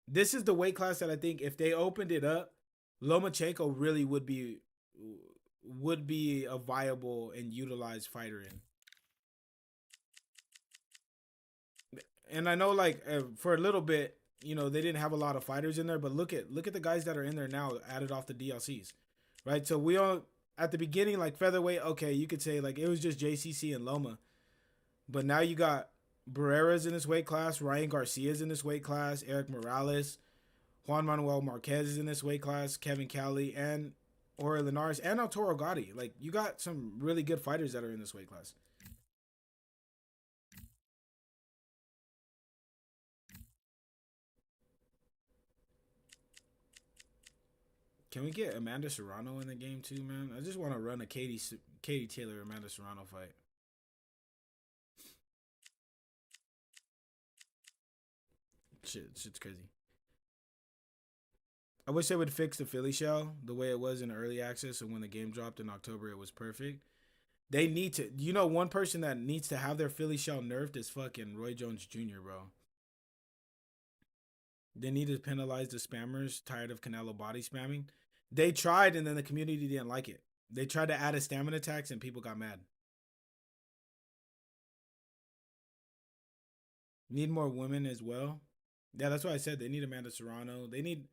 This is the weight class that I think if they opened it up, Lomachenko really would be a viable and utilized fighter in. And I know like for a little bit, you know, they didn't have a lot of fighters in there, but look at the guys that are in there now added off the DLCs. Right? So we all at the beginning like featherweight, okay, you could say like it was just JCC and Loma. But now you got Barrera's in this weight class, Ryan Garcia's in this weight class, Eric Morales, Juan Manuel Marquez is in this weight class, Kevin Cowley, and Jorge Linares, and Arturo Gotti. Like, you got some really good fighters that are in this weight class. Can we get Amanda Serrano in the game too, man? I just want to run a Katie Taylor Amanda Serrano fight. Shit's crazy. I wish they would fix the Philly shell the way it was in early access, and when the game dropped in October, it was perfect. They need to, one person that needs to have their Philly shell nerfed is fucking Roy Jones Jr., bro. They need to penalize the spammers tired of Canelo body spamming. They tried, and then the community didn't like it. They tried to add a stamina tax, and people got mad. Need more women as well. Yeah, that's why I said they need Amanda Serrano. They need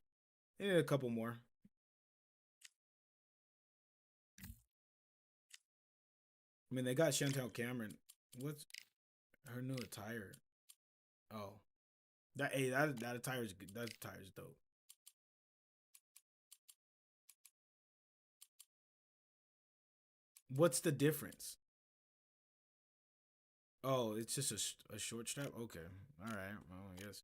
a couple more. I mean, they got Chantel Cameron. What's her new attire? Oh, that attire's good. That attire's dope. What's the difference? Oh, it's just a short strap? Okay. All right. Well, I guess.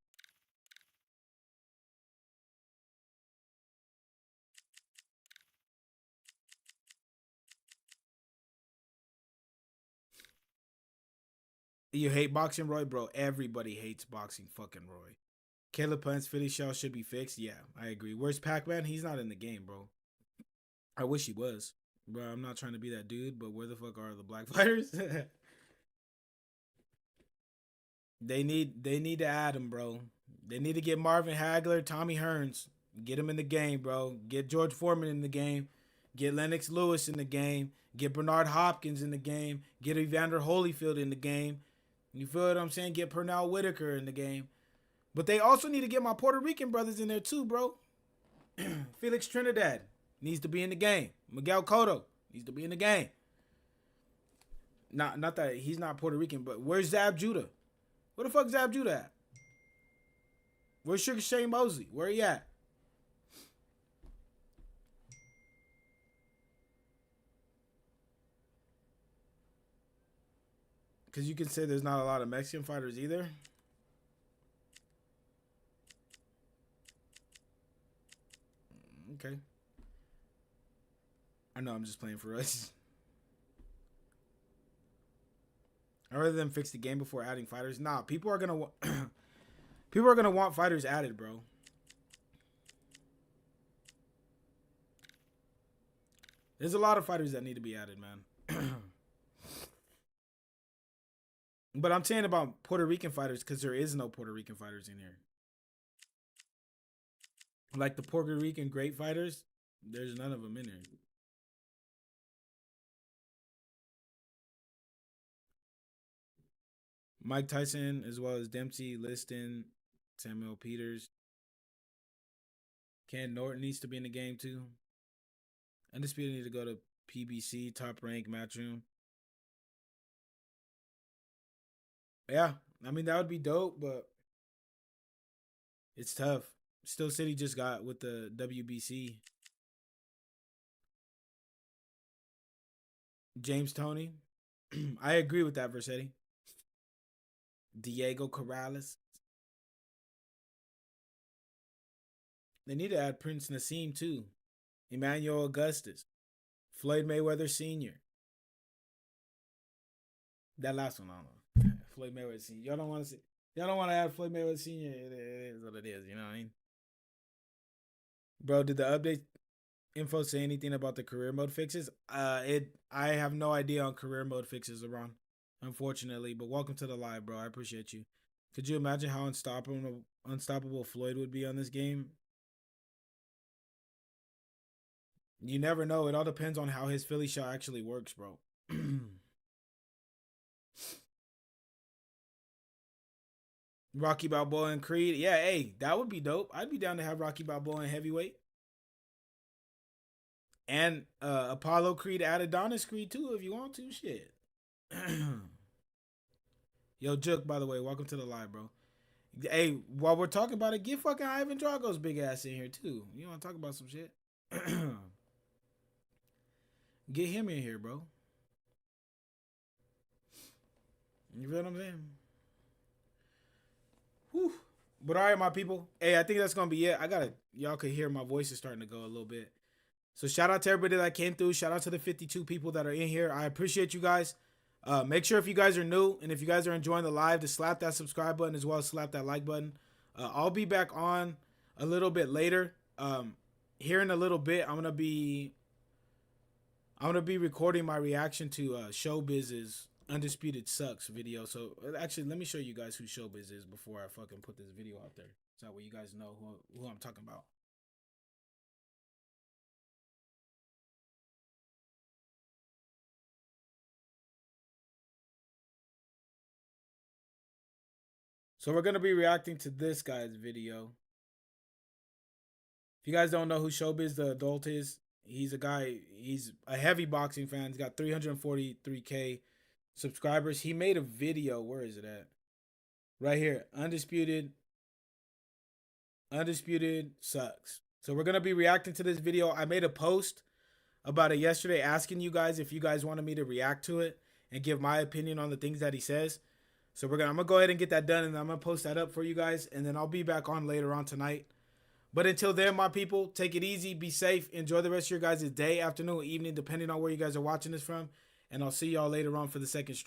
You hate boxing, Roy? Bro, everybody hates boxing fucking Roy. Caleb Plant's Philly shell should be fixed. Yeah, I agree. Where's Pac-Man? He's not in the game, bro. I wish he was. Bro, I'm not trying to be that dude, but where the fuck are the black fighters? They need to add him, bro. They need to get Marvin Hagler, Tommy Hearns, get him in the game, bro. Get George Foreman in the game. Get Lennox Lewis in the game. Get Bernard Hopkins in the game. Get Evander Holyfield in the game. You feel what I'm saying? Get Pernell Whitaker in the game. But they also need to get my Puerto Rican brothers in there too, bro. Felix Trinidad needs to be in the game. Miguel Cotto needs to be in the game. Not that he's not Puerto Rican, but where's Zab Judah? Where the fuck Zab Judah at? Where's Sugar Shane Mosley? Where he at? Because you can say there's not a lot of Mexican fighters either. Okay. I know I'm just playing for us. I'd rather than fix the game before adding fighters. Nah, people are gonna people are gonna want fighters added, bro. There's a lot of fighters that need to be added, man. But I'm saying about Puerto Rican fighters because there is no Puerto Rican fighters in here. Like the Puerto Rican great fighters, there's none of them in there. Mike Tyson, as well as Dempsey, Liston, Samuel Peters. Ken Norton needs to be in the game too. Undisputed need to go to PBC, top rank matchroom. Yeah, I mean that would be dope, but it's tough. Still City just got with the WBC. James Toney. I agree with that, Versetti. Diego Corrales. They need to add Prince Nassim too. Emmanuel Augustus. Floyd Mayweather Sr. That last one, I don't know. Floyd Mayweather Sr. Y'all don't want to see. Y'all don't want to add Floyd Mayweather Sr. It is what it is, you know what I mean? Bro, did the update info say anything about the career mode fixes? I have no idea on career mode fixes, LeBron, unfortunately. But welcome to the live, bro. I appreciate you. Could you imagine how unstoppable Floyd would be on this game? You never know. It all depends on how his Philly shot actually works, bro. Rocky Balboa and Creed. Yeah, hey, that would be dope. I'd be down to have Rocky Balboa in heavyweight. And Apollo Creed, Adonis Creed too, if you want to. Shit. Yo, Jook, by the way, welcome to the live, bro. Hey, while we're talking about it, get fucking Ivan Drago's big ass in here too. You want to talk about some shit? Get him in here, bro. You feel what I'm saying? Whew. But all right, my people. Hey, I think that's gonna be it. Y'all could hear my voice is starting to go a little bit. So shout out to everybody that came through. Shout out to the 52 people that are in here. I appreciate you guys. Make sure if you guys are new and if you guys are enjoying the live to slap that subscribe button as well as slap that like button. I'll be back on a little bit later. Here in a little bit, I'm gonna be recording my reaction to Showbiz's Undisputed Sucks video. So actually, let me show you guys who Showbiz is before I fucking put this video out there. So that way you guys know who I'm talking about. So we're going to be reacting to this guy's video. If you guys don't know who Showbiz the Adult is, he's a guy, he's a heavy boxing fan. He's got 343K subscribers. He made a video. Where is it at? Right here. Undisputed sucks. So we're going to be reacting to this video. I made a post about it yesterday asking you guys if you guys wanted me to react to it and give my opinion on the things that he says. So I'm gonna go ahead and get that done, and I'm gonna post that up for you guys, and then I'll be back on later on tonight. But until then, my people, take it easy, be safe, enjoy the rest of your guys' day, afternoon, evening, depending on where you guys are watching this from, and I'll see y'all later on for the second stream.